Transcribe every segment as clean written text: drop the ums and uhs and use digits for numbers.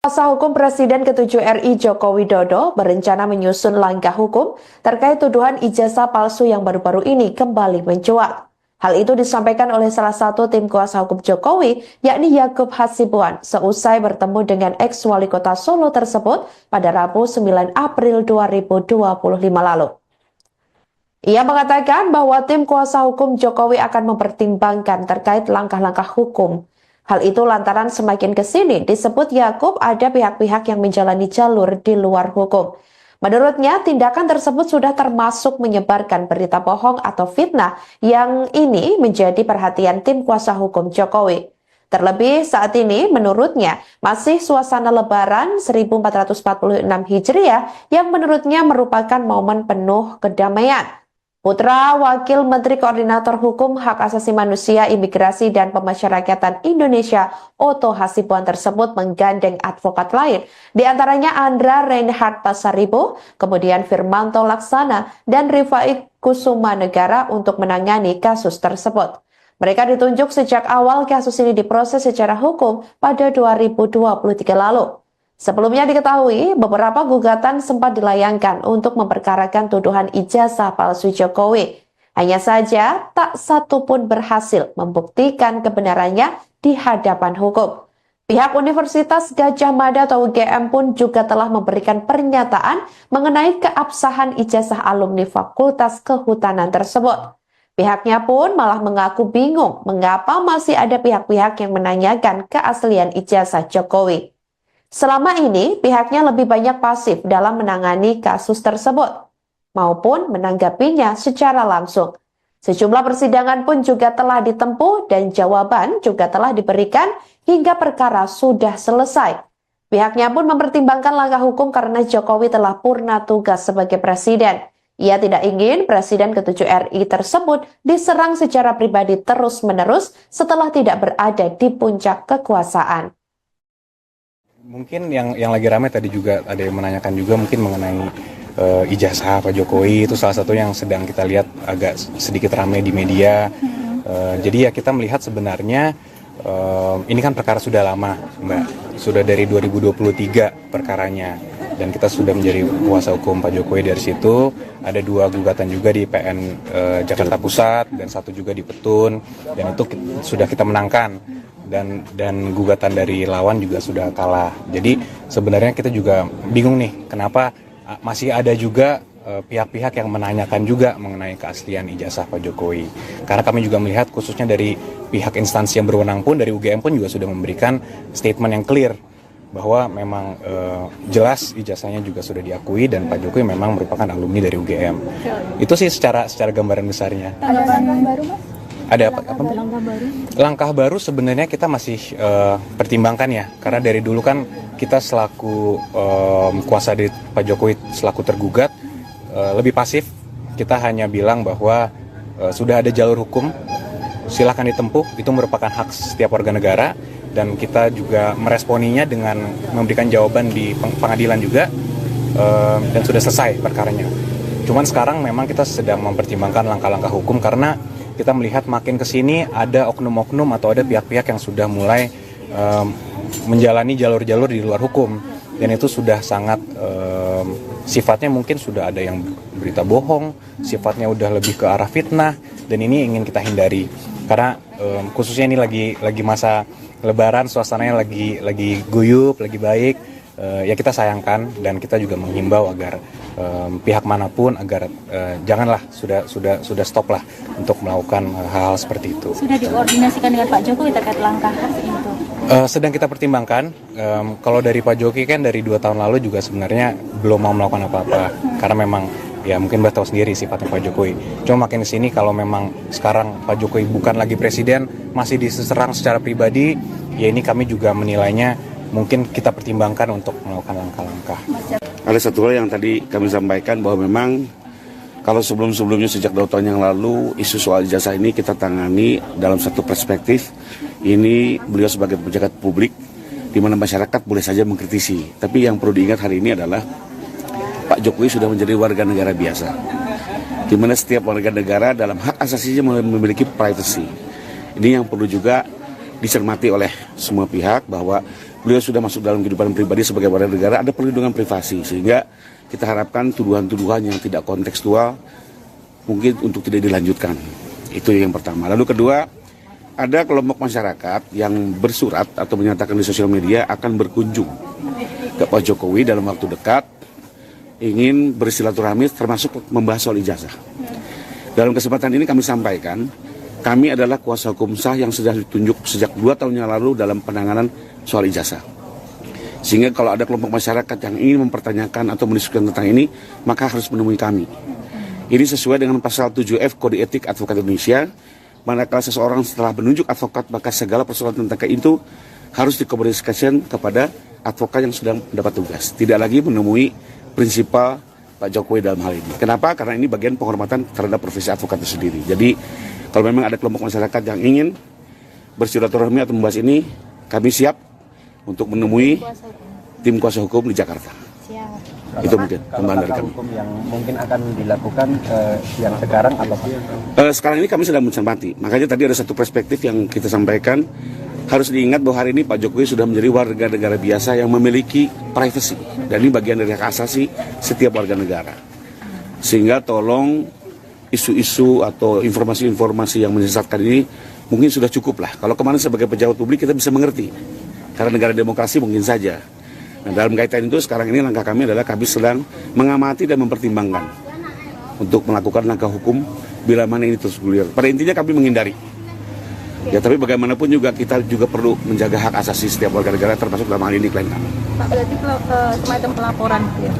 Kuasa hukum Presiden ke-7 RI Joko Widodo berencana menyusun langkah hukum terkait tuduhan ijazah palsu yang baru-baru ini kembali mencuat. Hal itu disampaikan oleh salah satu tim kuasa hukum Jokowi, yakni Yakub Hasibuan, seusai bertemu dengan ex-wali kota Solo tersebut pada Rabu 9 April 2025 lalu. Ia mengatakan bahwa tim kuasa hukum Jokowi akan mempertimbangkan terkait langkah-langkah hukum. Hal itu lantaran semakin ke sini disebut Yakub ada pihak-pihak yang menjalani jalur di luar hukum. Menurutnya, tindakan tersebut sudah termasuk menyebarkan berita bohong atau fitnah yang ini menjadi perhatian tim kuasa hukum Jokowi. Terlebih saat ini menurutnya masih suasana Lebaran 1446 Hijriah yang menurutnya merupakan momen penuh kedamaian. Putra Wakil Menteri Koordinator Hukum Hak Asasi Manusia, Imigrasi dan Pemasyarakatan Indonesia, Oto Hasibuan tersebut menggandeng advokat lain, di antaranya Andra Reinhardt Pasaribu, kemudian Firmanto Laksana, dan Rifai Kusuma Negara untuk menangani kasus tersebut. Mereka ditunjuk sejak awal kasus ini diproses secara hukum pada 2023 lalu. Sebelumnya diketahui, beberapa gugatan sempat dilayangkan untuk memperkarakan tuduhan ijazah palsu Jokowi. Hanya saja, tak satu pun berhasil membuktikan kebenarannya di hadapan hukum. Pihak Universitas Gadjah Mada atau UGM pun juga telah memberikan pernyataan mengenai keabsahan ijazah alumni Fakultas Kehutanan tersebut. Pihaknya pun malah mengaku bingung mengapa masih ada pihak-pihak yang menanyakan keaslian ijazah Jokowi. Selama ini, pihaknya lebih banyak pasif dalam menangani kasus tersebut, maupun menanggapinya secara langsung. Sejumlah persidangan pun juga telah ditempuh dan jawaban juga telah diberikan hingga perkara sudah selesai. Pihaknya pun mempertimbangkan langkah hukum karena Jokowi telah purna tugas sebagai presiden. Ia tidak ingin Presiden ke-7 RI tersebut diserang secara pribadi terus-menerus setelah tidak berada di puncak kekuasaan. Mungkin yang lagi ramai tadi juga ada yang menanyakan juga mungkin mengenai ijazah Pak Jokowi, itu salah satu yang sedang kita lihat agak sedikit ramai di media. Jadi ya kita melihat sebenarnya ini kan perkara sudah lama, Mbak. Sudah dari 2023 perkaranya, dan kita sudah menjadi kuasa hukum Pak Jokowi. Dari situ ada 2 gugatan juga di PN Jakarta Pusat dan 1 juga di Petun, dan itu sudah kita menangkan. Dan gugatan dari lawan juga sudah kalah. Jadi sebenarnya kita juga bingung nih, kenapa masih ada juga pihak-pihak yang menanyakan juga mengenai keaslian ijazah Pak Jokowi. Karena kami juga melihat khususnya dari pihak instansi yang berwenang pun, dari UGM pun juga sudah memberikan statement yang clear bahwa memang jelas ijazahnya juga sudah diakui dan Pak Jokowi memang merupakan alumni dari UGM. Itu sih secara gambaran besarnya. Ada langkah baru, Mas? Ada apa? Langkah baru sebenarnya kita masih pertimbangkan ya, karena dari dulu kan kita selaku kuasa dari Pak Jokowi selaku tergugat lebih pasif. Kita hanya bilang bahwa sudah ada jalur hukum, silakan ditempuh, itu merupakan hak setiap warga negara, dan kita juga meresponinya dengan memberikan jawaban di pengadilan juga, dan sudah selesai perkaranya. Cuman sekarang memang kita sedang mempertimbangkan langkah-langkah hukum karena kita melihat makin ke sini ada oknum-oknum atau ada pihak-pihak yang sudah mulai menjalani jalur-jalur di luar hukum, dan itu sudah sangat sifatnya mungkin sudah ada yang berita bohong, sifatnya udah lebih ke arah fitnah, dan ini ingin kita hindari karena khususnya ini lagi masa Lebaran, suasananya lagi guyup, lagi baik. Ya kita sayangkan dan kita juga menghimbau agar pihak manapun agar janganlah sudah stop lah untuk melakukan hal-hal seperti itu. Sudah dikoordinasikan dengan Pak Jokowi terkait langkah itu? Sedang kita pertimbangkan. Kalau dari Pak Jokowi kan dari 2 tahun lalu juga sebenarnya belum mau melakukan apa-apa karena memang ya mungkin Mbak tahu sendiri sifatnya Pak Jokowi. Cuma makin kesini kalau memang sekarang Pak Jokowi bukan lagi presiden, masih diserang secara pribadi, ya ini kami juga menilainya mungkin kita pertimbangkan untuk melakukan langkah-langkah. Ada satu hal yang tadi kami sampaikan bahwa memang kalau sebelum-sebelumnya sejak 2 tahun yang lalu isu soal ijazah ini kita tangani dalam satu perspektif. Ini beliau sebagai pejabat publik di mana masyarakat boleh saja mengkritisi. Tapi yang perlu diingat hari ini adalah Pak Jokowi sudah menjadi warga negara biasa, di mana setiap warga negara dalam hak asasinya memiliki privacy. Ini yang perlu juga dicermati oleh semua pihak bahwa beliau sudah masuk dalam kehidupan pribadi sebagai warga negara, ada perlindungan privasi, sehingga kita harapkan tuduhan-tuduhan yang tidak kontekstual mungkin untuk tidak dilanjutkan. Itu yang pertama. Lalu kedua, ada kelompok masyarakat yang bersurat atau menyatakan di sosial media akan berkunjung ke Pak Jokowi dalam waktu dekat, ingin bersilaturahmi termasuk membahas soal ijazah. Dalam kesempatan ini kami sampaikan, kami adalah kuasa hukum sah yang sudah ditunjuk sejak 2 tahun yang lalu dalam penanganan soal ijazah. Sehingga kalau ada kelompok masyarakat yang ingin mempertanyakan atau mendiskusikan tentang ini, maka harus menemui kami. Ini sesuai dengan pasal 7F Kode Etik Advokat Indonesia, manakala seseorang setelah menunjuk advokat, maka segala persoalan tentang itu harus dikomunikasikan kepada advokat yang sedang mendapat tugas. Tidak lagi menemui prinsipal Pak Jokowi dalam hal ini. Kenapa? Karena ini bagian penghormatan terhadap profesi advokat itu sendiri. Jadi kalau memang ada kelompok masyarakat yang ingin bersilaturahmi atau membahas ini, kami siap untuk menemui tim kuasa hukum di Jakarta. Siap. Itu mungkin tambahan dari kami. Hukum yang mungkin akan dilakukan yang sekarang apa Pak? Sekarang ini kami sedang mencermati. Makanya tadi ada satu perspektif yang kita sampaikan. Harus diingat bahwa hari ini Pak Jokowi sudah menjadi warga negara biasa yang memiliki privasi. Dan ini bagian dari hak asasi setiap warga negara. Sehingga tolong isu-isu atau informasi-informasi yang menyesatkan ini mungkin sudah cukup lah. Kalau kemarin sebagai pejabat publik kita bisa mengerti. Karena negara demokrasi mungkin saja. Nah, dalam kaitan itu sekarang ini langkah kami adalah kami sedang mengamati dan mempertimbangkan untuk melakukan langkah hukum bila mana ini terus bergulir. Pada intinya kami menghindari. Ya, tapi bagaimanapun juga kita juga perlu menjaga hak asasi setiap warga negara termasuk dalam hal ini klien kami. Pak, berarti semacam pelaporan gitu ya?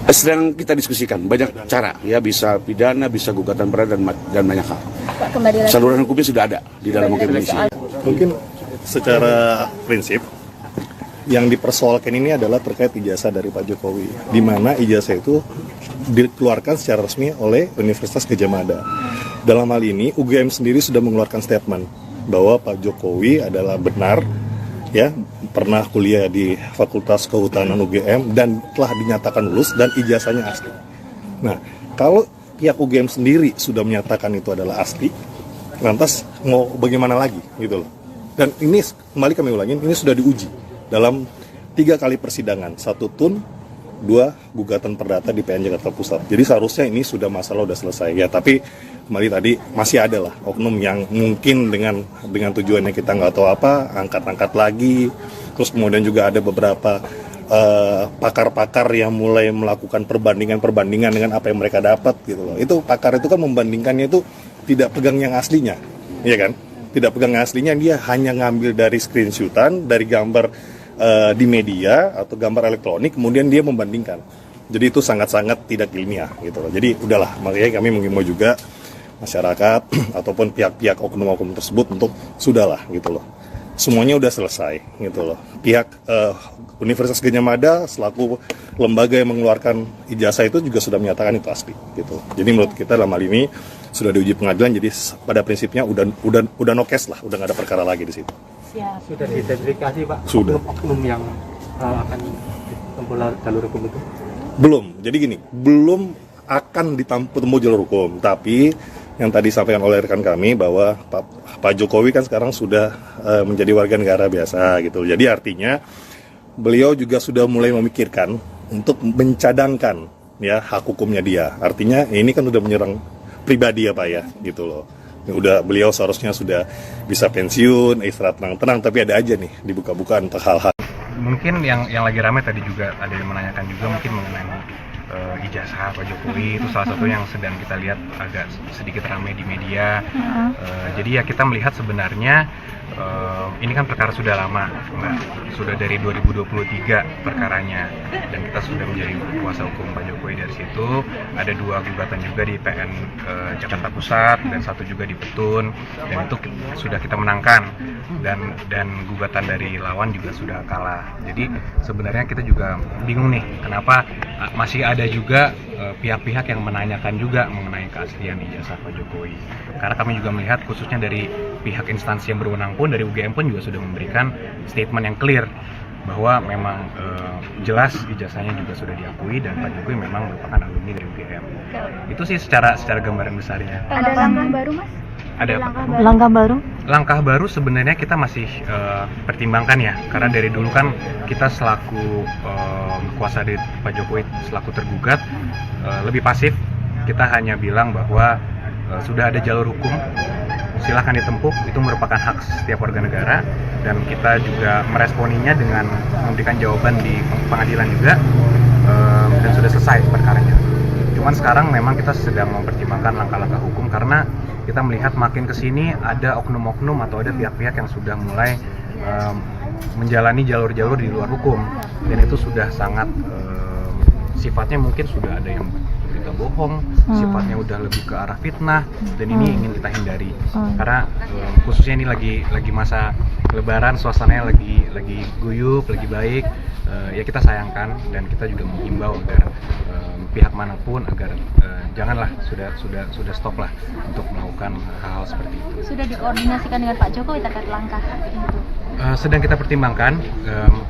Sedang kita diskusikan banyak cara, ya bisa pidana, bisa gugatan berat dan banyak hal. Pak, kembali lagi. Saluran hukumnya sudah ada di dalam hukum Indonesia. Mungkin secara prinsip yang dipersoalkan ini adalah terkait ijazah dari Pak Jokowi, di mana ijazah itu dikeluarkan secara resmi oleh Universitas Gadjah Mada. Dalam hal ini UGM sendiri sudah mengeluarkan statement bahwa Pak Jokowi adalah benar ya pernah kuliah di Fakultas Kehutanan UGM dan telah dinyatakan lulus dan ijazahnya asli. Nah, kalau pihak UGM sendiri sudah menyatakan itu adalah asli, lantas mau bagaimana lagi gitu loh. Dan ini kembali kami ulangin, ini sudah diuji dalam 3 kali persidangan, 1 tun, 2 gugatan perdata di PN Jakarta Pusat. Jadi seharusnya ini sudah masalah udah selesai ya, tapi kembali tadi masih ada lah oknum yang mungkin dengan tujuannya kita nggak tahu apa, angkat-angkat lagi. Terus kemudian juga ada beberapa pakar-pakar yang mulai melakukan perbandingan dengan apa yang mereka dapat gitu loh. Itu pakar itu kan membandingkannya itu tidak pegang yang aslinya, ya kan? Tidak pegang yang aslinya, dia hanya ngambil dari screenshotan, dari gambar di media atau gambar elektronik, kemudian dia membandingkan. Jadi itu sangat-sangat tidak ilmiah gitu loh. Jadi udahlah, makanya kami mengimbau juga masyarakat ataupun pihak-pihak oknum-oknum tersebut untuk sudahlah gitu loh. Semuanya udah selesai gitu loh. Pihak Universitas Gadjah Mada selaku lembaga yang mengeluarkan ijazah itu juga sudah menyatakan itu asli gitu. Jadi menurut kita dalam hal ini sudah diuji pengadilan, jadi pada prinsipnya udah no case lah, udah nggak ada perkara lagi di situ. Siap. Sudah diidentifikasi Pak? Sudah. Oknum yang akan ditempuh jalur hukum itu? Belum. Jadi gini, belum akan ditempuh jalur hukum, tapi yang tadi disampaikan oleh rekan kami bahwa Pak Jokowi kan sekarang sudah menjadi warga negara biasa gitu. Jadi artinya beliau juga sudah mulai memikirkan untuk mencadangkan ya hak hukumnya dia. Artinya ini kan udah menyerang pribadi ya Pak ya gitu loh. Udah beliau seharusnya sudah bisa pensiun, istirahat tenang-tenang, tapi ada aja nih dibuka-buka untuk hal-hal. Mungkin yang lagi ramai tadi juga ada yang menanyakan juga mungkin mengenai ijazah Pak Jokowi, itu salah satu yang sedang kita lihat agak sedikit ramai di media. Jadi ya kita melihat sebenarnya ini kan perkara sudah lama, sudah dari 2023 perkaranya, dan kita sudah menjadi kuasa hukum Pak Jokowi. Dari situ ada 2 gugatan juga di PN Jakarta Pusat dan 1 juga di Petun, dan itu sudah kita menangkan, dan gugatan dari lawan juga sudah kalah. Jadi sebenarnya kita juga bingung nih kenapa masih ada juga pihak-pihak yang menanyakan juga mengenai keaslian ijazah Pak Jokowi. Karena kami juga melihat khususnya dari pihak instansi yang berwenang pun, dari UGM pun juga sudah memberikan statement yang clear bahwa memang jelas ijazahnya juga sudah diakui dan Pak Jokowi memang merupakan alumni dari UGM. Itu sih secara gambaran besarnya. Ada langkah baru Mas? Ada langkah baru Langkah baru sebenarnya kita masih pertimbangkan ya, karena dari dulu kan kita selaku kuasa dari Pak Jokowi selaku tergugat lebih pasif. Kita hanya bilang bahwa sudah ada jalur hukum, silahkan ditempuh, itu merupakan hak setiap warga negara, dan kita juga meresponinya dengan memberikan jawaban di pengadilan juga, dan sudah selesai perkaranya. Cuman sekarang memang kita sedang mempertimbangkan langkah-langkah hukum karena kita melihat makin kesini ada oknum-oknum atau ada pihak-pihak yang sudah mulai menjalani jalur-jalur di luar hukum, dan itu sudah sangat sifatnya mungkin sudah ada yang berita bohong, sifatnya udah lebih ke arah fitnah, dan ini ingin kita hindari karena khususnya ini lagi masa Lebaran, suasananya lagi guyup, lagi baik, ya kita sayangkan, dan kita juga menghimbau agar pihak manapun agar janganlah, sudah stop lah untuk melakukan hal-hal seperti itu. Sudah dikoordinasikan dengan Pak Jokowi terkait langkah itu? Sedang kita pertimbangkan.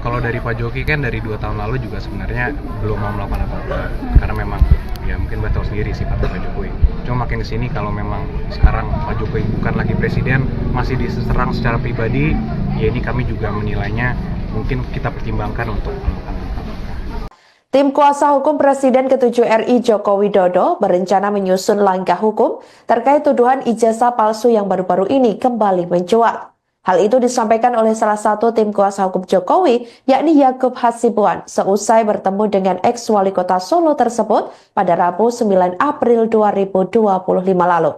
Kalau dari Pak Jokowi kan dari 2 tahun lalu juga sebenarnya belum mau melakukan apa-apa karena memang ya mungkin Mbak tahu sendiri sifat Pak Jokowi. Cuma makin kesini kalau memang sekarang Pak Jokowi bukan lagi presiden, masih diserang secara pribadi, ya ini kami juga menilainya mungkin kita pertimbangkan untuk melakukan. Tim kuasa hukum Presiden ke-7 RI Joko Widodo berencana menyusun langkah hukum terkait tuduhan ijazah palsu yang baru-baru ini kembali mencuat. Hal itu disampaikan oleh salah satu tim kuasa hukum Jokowi, yakni Yakub Hasibuan, seusai bertemu dengan ex-wali kota Solo tersebut pada Rabu 9 April 2025 lalu.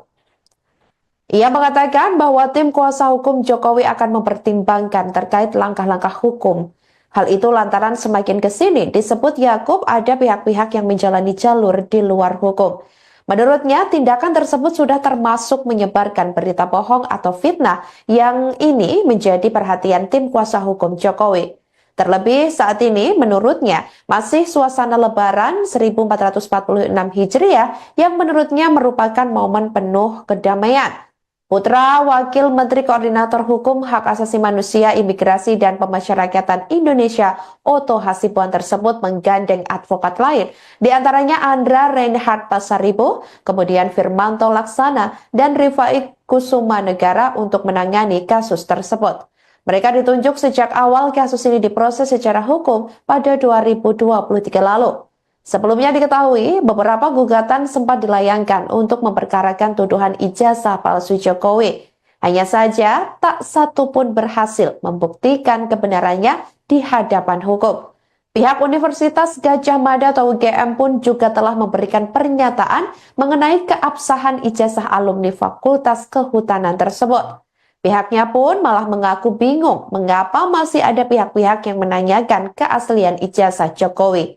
Ia mengatakan bahwa tim kuasa hukum Jokowi akan mempertimbangkan terkait langkah-langkah hukum. Hal itu lantaran semakin kesini disebut Yakub ada pihak-pihak yang menjalani jalur di luar hukum. Menurutnya, tindakan tersebut sudah termasuk menyebarkan berita bohong atau fitnah yang ini menjadi perhatian tim kuasa hukum Jokowi. Terlebih saat ini, menurutnya, masih suasana Lebaran 1446 Hijriah yang menurutnya merupakan momen penuh kedamaian. Putra Wakil Menteri Koordinator Hukum Hak Asasi Manusia, Imigrasi dan Pemasyarakatan Indonesia, Otto Hasibuan tersebut menggandeng advokat lain, diantaranya Andra Reinhard Pasaribu, kemudian Firmanto Laksana, dan Rifai Kusuma Negara untuk menangani kasus tersebut. Mereka ditunjuk sejak awal kasus ini diproses secara hukum pada 2023 lalu. Sebelumnya diketahui, beberapa gugatan sempat dilayangkan untuk memperkarakan tuduhan ijazah palsu Jokowi. Hanya saja, tak satu pun berhasil membuktikan kebenarannya di hadapan hukum. Pihak Universitas Gadjah Mada atau UGM pun juga telah memberikan pernyataan mengenai keabsahan ijazah alumni Fakultas Kehutanan tersebut. Pihaknya pun malah mengaku bingung mengapa masih ada pihak-pihak yang menanyakan keaslian ijazah Jokowi.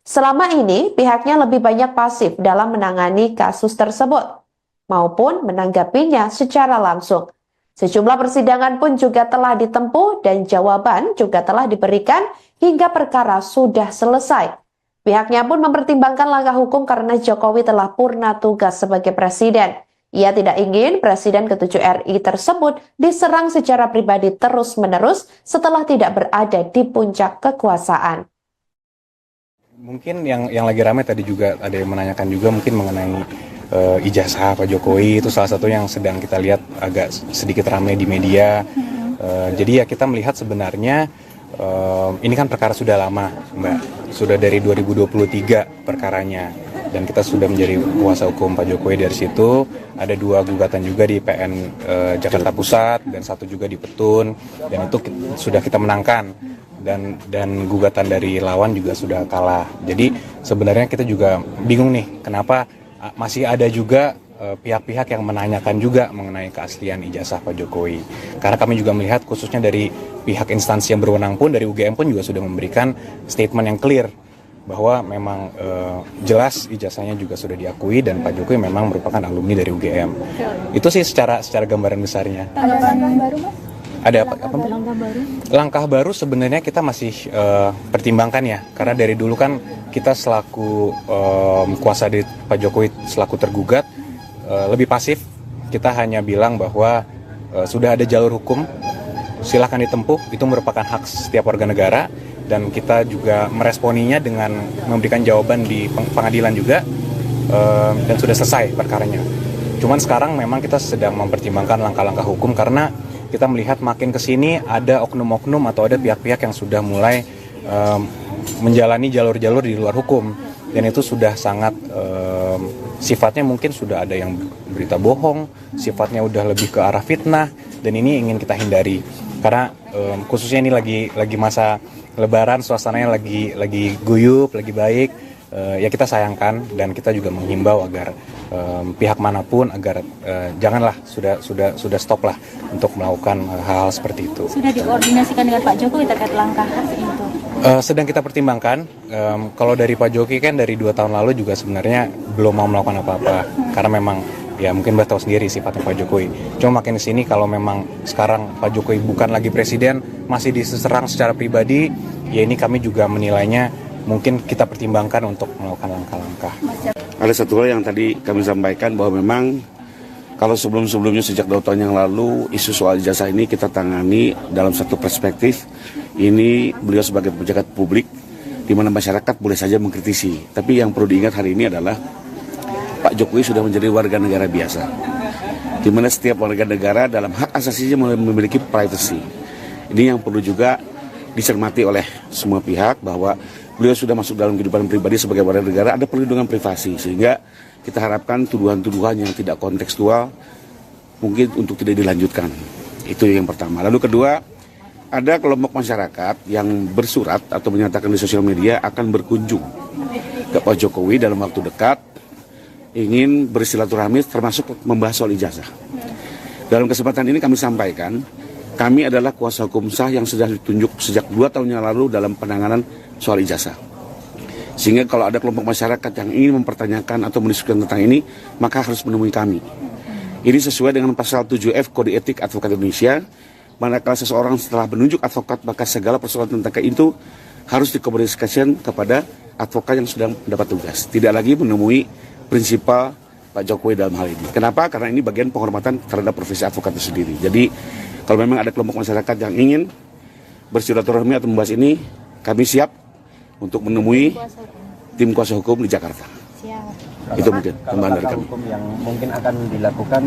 Selama ini, pihaknya lebih banyak pasif dalam menangani kasus tersebut, maupun menanggapinya secara langsung. Sejumlah persidangan pun juga telah ditempuh dan jawaban juga telah diberikan hingga perkara sudah selesai. Pihaknya pun mempertimbangkan langkah hukum karena Jokowi telah purna tugas sebagai presiden. Ia tidak ingin Presiden ke-7 RI tersebut diserang secara pribadi terus-menerus setelah tidak berada di puncak kekuasaan. Mungkin yang lagi ramai tadi juga ada yang menanyakan juga mungkin mengenai ijazah Pak Jokowi, itu salah satu yang sedang kita lihat agak sedikit ramai di media. Jadi ya kita melihat sebenarnya ini kan perkara sudah lama, Mbak. Sudah dari 2023 perkaranya, dan kita sudah menjadi kuasa hukum Pak Jokowi. Dari situ ada 2 gugatan juga di PN Jakarta Pusat dan 1 juga di Petun, dan itu sudah kita menangkan. Dan gugatan dari lawan juga sudah kalah. Jadi sebenarnya kita juga bingung nih kenapa masih ada juga pihak-pihak yang menanyakan juga mengenai keaslian ijazah Pak Jokowi. Karena kami juga melihat khususnya dari pihak instansi yang berwenang pun, dari UGM pun juga sudah memberikan statement yang clear bahwa memang jelas ijazahnya juga sudah diakui dan Pak Jokowi memang merupakan alumni dari UGM. Itu sih secara gambaran besarnya. Ada langkah baru, Mas? Ada apa? Langkah baru sebenarnya kita masih pertimbangkan ya, karena dari dulu kan kita selaku kuasa dari Pak Jokowi selaku tergugat lebih pasif. Kita hanya bilang bahwa sudah ada jalur hukum, silahkan ditempuh, itu merupakan hak setiap warga negara, dan kita juga meresponinya dengan memberikan jawaban di pengadilan juga, dan sudah selesai perkaranya. Cuman sekarang memang kita sedang mempertimbangkan langkah-langkah hukum karena kita melihat makin ke sini ada oknum-oknum atau ada pihak-pihak yang sudah mulai menjalani jalur-jalur di luar hukum, dan itu sudah sangat sifatnya mungkin sudah ada yang berita bohong, sifatnya udah lebih ke arah fitnah, dan ini ingin kita hindari karena khususnya ini lagi masa Lebaran, suasananya lagi guyup, lagi baik. Ya kita sayangkan dan kita juga menghimbau agar pihak manapun agar janganlah sudah stop lah untuk melakukan hal-hal seperti itu. Sudah dikoordinasikan dengan Pak Jokowi terkait langkah itu? Sedang kita pertimbangkan. Kalau dari Pak Jokowi kan dari 2 tahun lalu juga sebenarnya belum mau melakukan apa-apa karena memang ya mungkin Mbak tahu sendiri sifatnya Pak Jokowi. Cuma makin di sini kalau memang sekarang Pak Jokowi bukan lagi presiden, masih diserang secara pribadi, ya ini kami juga menilainya mungkin kita pertimbangkan untuk melakukan langkah-langkah. Ada satu hal yang tadi kami sampaikan bahwa memang kalau sebelum-sebelumnya sejak 2 tahun yang lalu isu soal ijazah ini kita tangani dalam satu perspektif. Ini beliau sebagai pejabat publik di mana masyarakat boleh saja mengkritisi. Tapi yang perlu diingat hari ini adalah Pak Jokowi sudah menjadi warga negara biasa. Di mana setiap warga negara dalam hak asasinya memiliki privacy. Ini yang perlu juga dicermati oleh semua pihak bahwa beliau sudah masuk dalam kehidupan pribadi sebagai warga negara, ada perlindungan privasi, sehingga kita harapkan tuduhan-tuduhan yang tidak kontekstual mungkin untuk tidak dilanjutkan. Itu yang pertama. Lalu kedua, ada kelompok masyarakat yang bersurat atau menyatakan di sosial media akan berkunjung ke Pak Jokowi dalam waktu dekat, ingin bersilaturahmi termasuk membahas soal ijazah. Dalam kesempatan ini kami sampaikan, kami adalah kuasa hukum sah yang sudah ditunjuk sejak 2 tahun yang lalu dalam penanganan soal ijazah. Sehingga kalau ada kelompok masyarakat yang ingin mempertanyakan atau mendiskusikan tentang ini, maka harus menemui kami. Ini sesuai dengan pasal 7F Kode Etik Advokat Indonesia, manakala seseorang setelah menunjuk advokat, maka segala persoalan tentang itu harus dikomunikasikan kepada advokat yang sedang mendapat tugas. Tidak lagi menemui prinsipal Pak Jokowi dalam hal ini. Kenapa? Karena ini bagian penghormatan terhadap profesi advokat itu sendiri. Jadi kalau memang ada kelompok masyarakat yang ingin bersilaturahmi atau membahas ini, kami siap untuk menemui tim kuasa hukum di Jakarta. Siap. Itu mungkin tambahan dari kami. Hukum yang mungkin akan dilakukan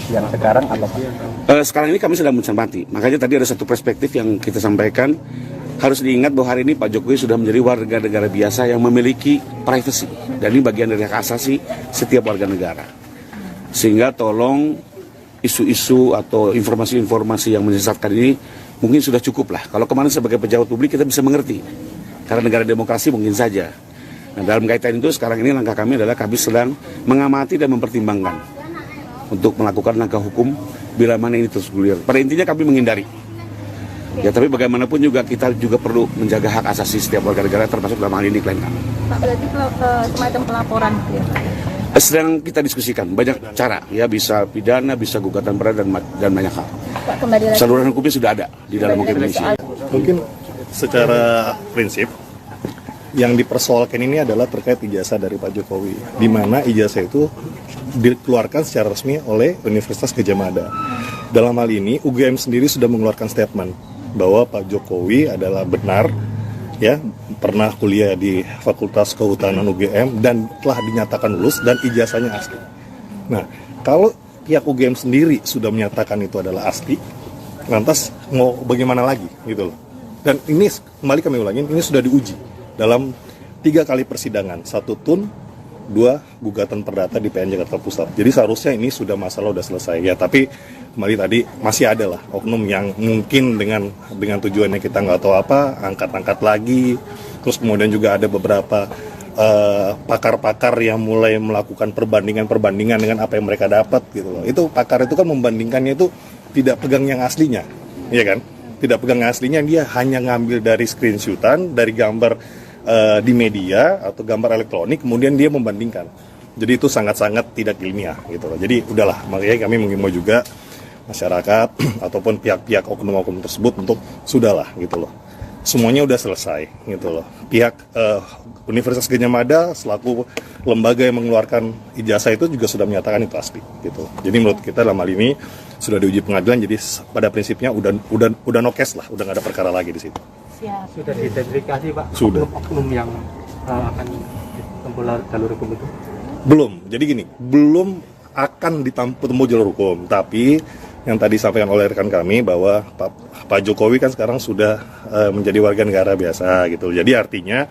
yang sekarang apa Pak? Sekarang ini kami sedang mencermati. Makanya tadi ada satu perspektif yang kita sampaikan. Harus diingat bahwa hari ini Pak Jokowi sudah menjadi warga negara biasa yang memiliki privacy. Dan ini bagian dari hak asasi setiap warga negara. Sehingga tolong isu-isu atau informasi-informasi yang menyesatkan ini mungkin sudah cukup lah. Kalau kemarin sebagai pejabat publik kita bisa mengerti. Karena negara demokrasi mungkin saja. Nah, dalam kaitan itu sekarang ini langkah kami adalah kami sedang mengamati dan mempertimbangkan untuk melakukan langkah hukum bila mana ini terus bergulir. Pada intinya kami menghindari. Ya, tapi bagaimanapun juga kita juga perlu menjaga hak asasi setiap warga negara termasuk dalam hal ini klien kami. Pak, berarti semacam pelaporan gitu ya Pak? Sedang kita diskusikan banyak cara, ya bisa pidana, bisa gugatan berat dan banyak hal. Pak, kembali lagi. Saluran hukumnya sudah ada di dalam hukum Indonesia. Mungkin secara prinsip yang dipersoalkan ini adalah terkait ijazah dari Pak Jokowi, di mana ijazah itu dikeluarkan secara resmi oleh Universitas Gadjah Mada. Dalam hal ini UGM sendiri sudah mengeluarkan statement bahwa Pak Jokowi adalah benar ya pernah kuliah di Fakultas Kehutanan UGM dan telah dinyatakan lulus dan ijazahnya asli. Nah, kalau pihak UGM sendiri sudah menyatakan itu adalah asli, lantas mau bagaimana lagi gitu loh. Dan ini kembali kami ulangin, ini sudah diuji dalam 3 kali persidangan, 1 tun, 2 gugatan perdata di PN Jakarta Pusat. Jadi seharusnya ini sudah masalah sudah selesai ya, tapi kembali tadi masih ada lah oknum yang mungkin dengan tujuannya kita nggak tahu apa, angkat-angkat lagi. Terus kemudian juga ada beberapa pakar-pakar yang mulai melakukan perbandingan dengan apa yang mereka dapat gitu loh. Itu pakar itu kan membandingkannya itu tidak pegang yang aslinya, ya kan? Tidak pegang yang aslinya, dia hanya ngambil dari screenshotan, dari gambar di media atau gambar elektronik, kemudian dia membandingkan. Jadi itu sangat-sangat tidak ilmiah gitu loh. Jadi udahlah, makanya kami mengimbau juga masyarakat ataupun pihak-pihak oknum-oknum tersebut untuk sudahlah gitu loh. Semuanya udah selesai gitu loh. Pihak Universitas Gadjah Mada selaku lembaga yang mengeluarkan ijazah itu juga sudah menyatakan itu asli gitu. Jadi menurut kita dalam hal ini sudah diuji pengadilan, jadi pada prinsipnya udah no case lah, udah nggak ada perkara lagi di situ. Siap. Sudah diidentifikasi Pak Sudah. oknum yang akan ditempuh jalur hukum itu? Belum. Jadi gini, belum akan ditempuh jalur hukum. Tapi yang tadi disampaikan oleh rekan kami bahwa Pak Jokowi kan sekarang sudah menjadi warga negara biasa gitu. Jadi artinya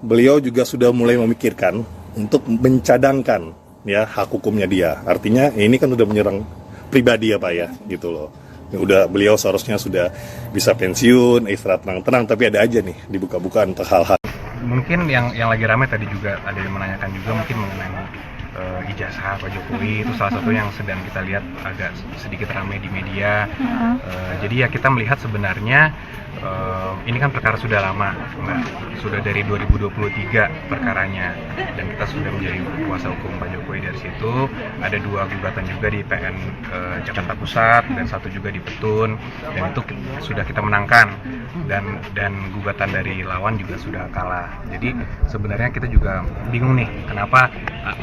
beliau juga sudah mulai memikirkan untuk mencadangkan ya hak hukumnya dia. Artinya ini kan udah menyerang pribadi ya Pak ya gitu loh. Udah beliau seharusnya sudah bisa pensiun, istirahat tenang-tenang, tapi ada aja nih dibuka-buka untuk hal-hal. Mungkin yang lagi ramai tadi juga ada yang menanyakan juga mungkin mengenai ijazah Pak Jokowi, itu salah satu yang sedang kita lihat agak sedikit ramai di media. Jadi ya kita melihat sebenarnya ini kan perkara sudah lama, Mbak. Sudah dari 2023 perkaranya, dan kita sudah menjadi kuasa hukum Pak Jokowi. Dari situ ada 2 gugatan juga di PN Jakarta Pusat dan 1 juga di Petun, dan itu sudah kita menangkan, dan gugatan dari lawan juga sudah kalah. Jadi sebenarnya kita juga bingung nih kenapa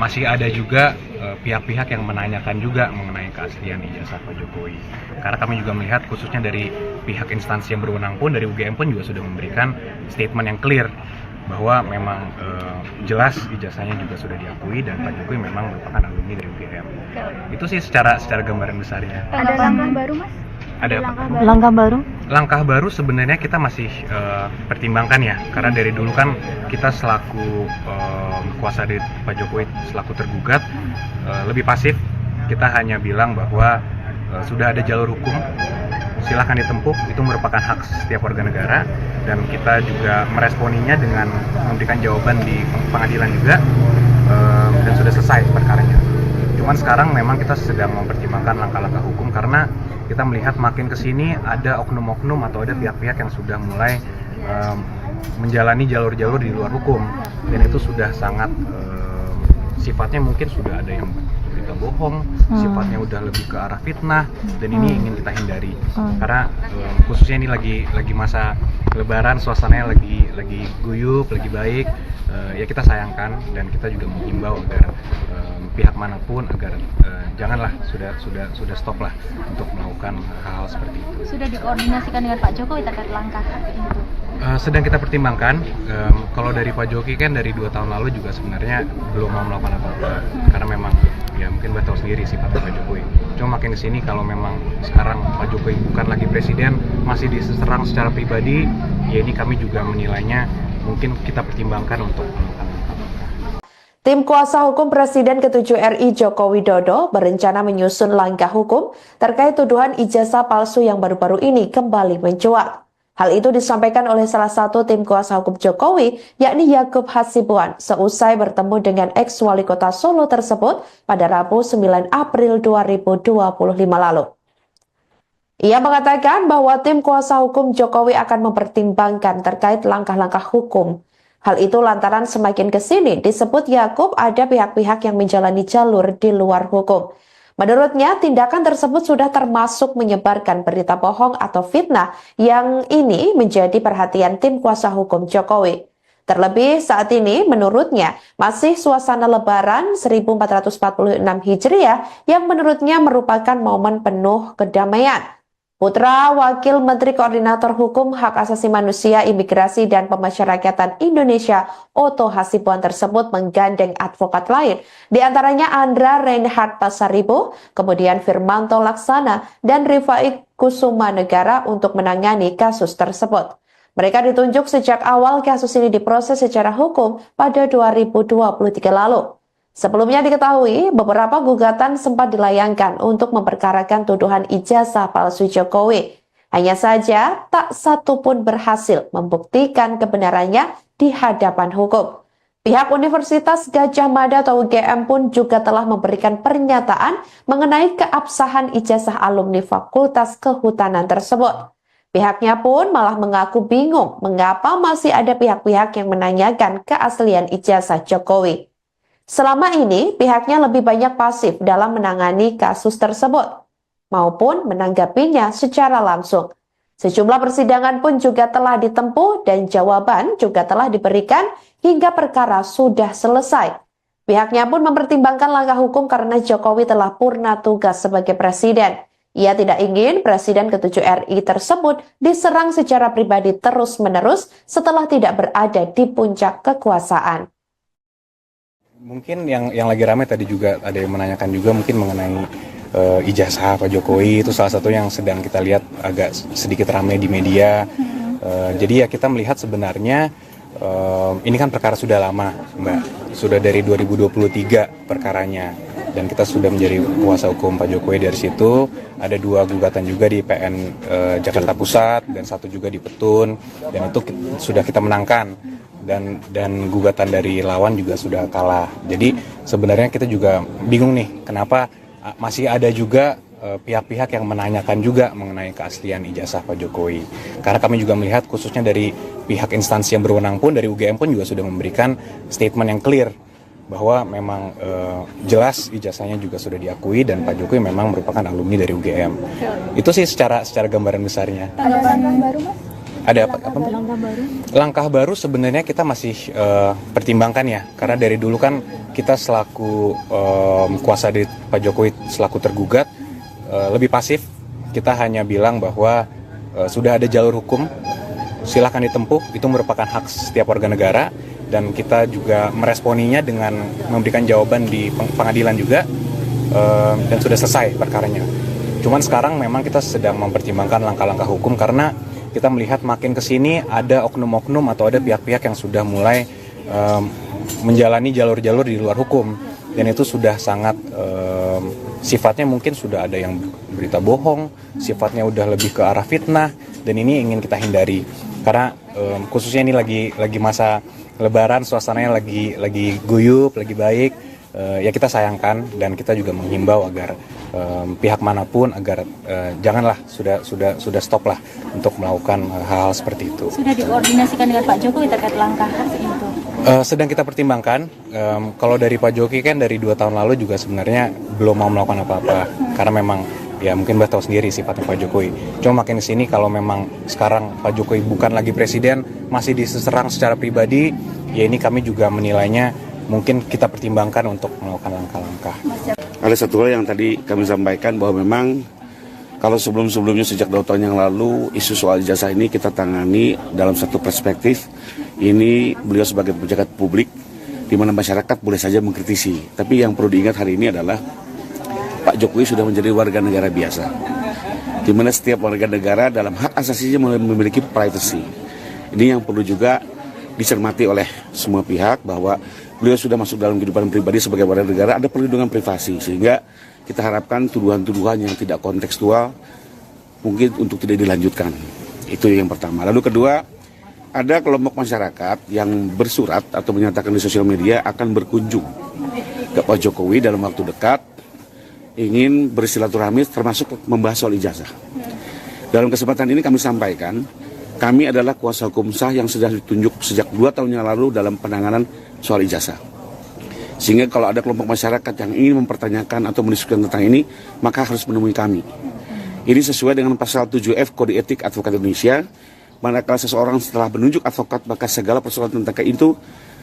masih ada juga pihak-pihak yang menanyakan juga mengenai keaslian ijazah Pak Jokowi. Karena kami juga melihat khususnya dari pihak instansi yang berwenang pun, dari UGM pun juga sudah memberikan statement yang clear bahwa memang jelas ijazahnya juga sudah diakui dan Pak Jokowi memang merupakan alumni dari UGM. Itu sih secara gambaran besarnya. Ada langkah baru, Mas? Ada Langkah baru? Langkah baru sebenarnya kita masih pertimbangkan ya, karena dari dulu kan kita selaku kuasa dari Pak Jokowi selaku tergugat lebih pasif. Kita hanya bilang bahwa sudah ada jalur hukum, silahkan ditempuh, itu merupakan hak setiap warga negara, dan kita juga meresponinya dengan memberikan jawaban di pengadilan juga, dan sudah selesai perkaranya. Cuman sekarang memang kita sedang mempertimbangkan langkah-langkah hukum karena kita melihat makin kesini ada oknum-oknum atau ada pihak-pihak yang sudah mulai menjalani jalur-jalur di luar hukum, dan itu sudah sangat sifatnya mungkin sudah ada yang berita bohong, sifatnya udah lebih ke arah fitnah, dan ini ingin kita hindari karena khususnya ini lagi masa Lebaran, suasananya lagi guyup, lagi baik, ya kita sayangkan, dan kita juga menghimbau agar pihak manapun agar janganlah, sudah stop lah untuk melakukan hal-hal seperti itu. Sudah dikoordinasikan dengan Pak Jokowi terkait langkah itu? Sedang kita pertimbangkan. Kalau dari Pak Jokowi kan dari 2 tahun lalu juga sebenarnya belum mau melakukan apa-apa karena memang ya mungkin Mbak tahu sendiri sifat Pak Jokowi. Cuma makin kesini kalau memang sekarang Pak Jokowi bukan lagi presiden, masih diserang secara pribadi, ya ini kami juga menilainya mungkin kita pertimbangkan untuk melakukan. Tim kuasa hukum Presiden ke-7 RI Joko Widodo berencana menyusun langkah hukum terkait tuduhan ijazah palsu yang baru-baru ini kembali mencuat. Hal itu disampaikan oleh salah satu tim kuasa hukum Jokowi, yakni Yakub Hasibuan, seusai bertemu dengan ex-wali kota Solo tersebut pada Rabu 9 April 2025 lalu. Ia mengatakan bahwa tim kuasa hukum Jokowi akan mempertimbangkan terkait langkah-langkah hukum. Hal itu lantaran semakin kesini disebut Yakub ada pihak-pihak yang menjalani jalur di luar hukum. Menurutnya, tindakan tersebut sudah termasuk menyebarkan berita bohong atau fitnah yang ini menjadi perhatian tim kuasa hukum Jokowi. Terlebih saat ini, menurutnya, masih suasana Lebaran 1446 Hijriah yang menurutnya merupakan momen penuh kedamaian. Putra Wakil Menteri Koordinator Hukum Hak Asasi Manusia, Imigrasi dan Pemasyarakatan Indonesia, Otto Hasibuan tersebut menggandeng advokat lain, diantaranya Andra Reinhard Pasaribu, kemudian Firmanto Laksana, dan Rifai Kusuma Negara untuk menangani kasus tersebut. Mereka ditunjuk sejak awal kasus ini diproses secara hukum pada 2023 lalu. Sebelumnya diketahui, beberapa gugatan sempat dilayangkan untuk memperkarakan tuduhan ijazah palsu Jokowi. Hanya saja, tak satu pun berhasil membuktikan kebenarannya di hadapan hukum. Pihak Universitas Gadjah Mada atau UGM pun juga telah memberikan pernyataan mengenai keabsahan ijazah alumni Fakultas Kehutanan tersebut. Pihaknya pun malah mengaku bingung mengapa masih ada pihak-pihak yang menanyakan keaslian ijazah Jokowi. Selama ini, pihaknya lebih banyak pasif dalam menangani kasus tersebut, maupun menanggapinya secara langsung. Sejumlah persidangan pun juga telah ditempuh dan jawaban juga telah diberikan hingga perkara sudah selesai. Pihaknya pun mempertimbangkan langkah hukum karena Jokowi telah purna tugas sebagai presiden. Ia tidak ingin Presiden ke-7 RI tersebut diserang secara pribadi terus-menerus setelah tidak berada di puncak kekuasaan. Mungkin yang lagi ramai tadi juga ada yang menanyakan juga mungkin mengenai ijazah Pak Jokowi, itu salah satu yang sedang kita lihat agak sedikit ramai di media. Jadi ya kita melihat sebenarnya ini kan perkara sudah lama, Mbak. Sudah dari 2023 perkaranya. Dan kita sudah menjadi kuasa hukum Pak Jokowi. Dari situ ada 2 gugatan juga di PN Jakarta Pusat dan 1 juga di Petun, dan itu sudah kita menangkan, dan gugatan dari lawan juga sudah kalah. Jadi sebenarnya kita juga bingung nih kenapa masih ada juga pihak-pihak yang menanyakan juga mengenai keaslian ijazah Pak Jokowi. Karena kami juga melihat khususnya dari pihak instansi yang berwenang pun, dari UGM pun juga sudah memberikan statement yang clear bahwa memang jelas ijazahnya juga sudah diakui dan Pak Jokowi memang merupakan alumni dari UGM. Itu sih secara gambaran besarnya. Ada langkah baru, Mas? Ada apa? Langkah baru? Langkah baru sebenarnya kita masih pertimbangkan ya, karena dari dulu kan kita selaku kuasa dari Pak Jokowi selaku tergugat lebih pasif. Kita hanya bilang bahwa sudah ada jalur hukum, silahkan ditempuh, itu merupakan hak setiap warga negara. Dan kita juga meresponinya dengan memberikan jawaban di pengadilan juga, dan sudah selesai perkaranya. Cuman sekarang memang kita sedang mempertimbangkan langkah-langkah hukum karena kita melihat makin kesini ada oknum-oknum atau ada pihak-pihak yang sudah mulai menjalani jalur-jalur di luar hukum, dan itu sudah sangat sifatnya mungkin sudah ada yang berita bohong, sifatnya udah lebih ke arah fitnah, dan ini ingin kita hindari karena khususnya ini lagi masa Lebaran, suasananya lagi guyup, lagi baik, ya kita sayangkan dan kita juga menghimbau agar pihak manapun agar janganlah sudah stop lah untuk melakukan hal-hal seperti itu. Sudah dikoordinasikan dengan Pak Jokowi terkait langkah itu? Sedang kita pertimbangkan. Kalau dari Pak Jokowi kan dari 2 tahun lalu juga sebenarnya belum mau melakukan apa-apa karena memang ya mungkin Mbak tahu sendiri sifatnya Pak Jokowi. Cuma makin kesini kalau memang sekarang Pak Jokowi bukan lagi presiden, masih diserang secara pribadi, ya ini kami juga menilainya mungkin kita pertimbangkan untuk melakukan langkah-langkah. Ada satu hal yang tadi kami sampaikan bahwa memang kalau sebelum-sebelumnya sejak 2 tahun yang lalu isu soal ijazah ini kita tangani dalam satu perspektif. Ini beliau sebagai pejabat publik di mana masyarakat boleh saja mengkritisi. Tapi yang perlu diingat hari ini adalah Pak Jokowi sudah menjadi warga negara biasa, di mana setiap warga negara dalam hak asasinya memiliki privacy. Ini yang perlu juga dicermati oleh semua pihak bahwa beliau sudah masuk dalam kehidupan pribadi sebagai warga negara, ada perlindungan privasi, sehingga kita harapkan tuduhan-tuduhan yang tidak kontekstual mungkin untuk tidak dilanjutkan. Itu yang pertama. Lalu kedua, ada kelompok masyarakat yang bersurat atau menyatakan di sosial media akan berkunjung ke Pak Jokowi dalam waktu dekat, ingin bersilaturahmi termasuk membahas soal ijazah. Dalam kesempatan ini kami sampaikan, kami adalah kuasa hukum sah yang sudah ditunjuk sejak 2 tahun yang lalu dalam penanganan soal ijazah. Sehingga kalau ada kelompok masyarakat yang ingin mempertanyakan atau mendiskusikan tentang ini, maka harus menemui kami. Ini sesuai dengan pasal 7F Kode Etik Advokat Indonesia, manakala seseorang setelah menunjuk advokat, maka segala persoalan tentang itu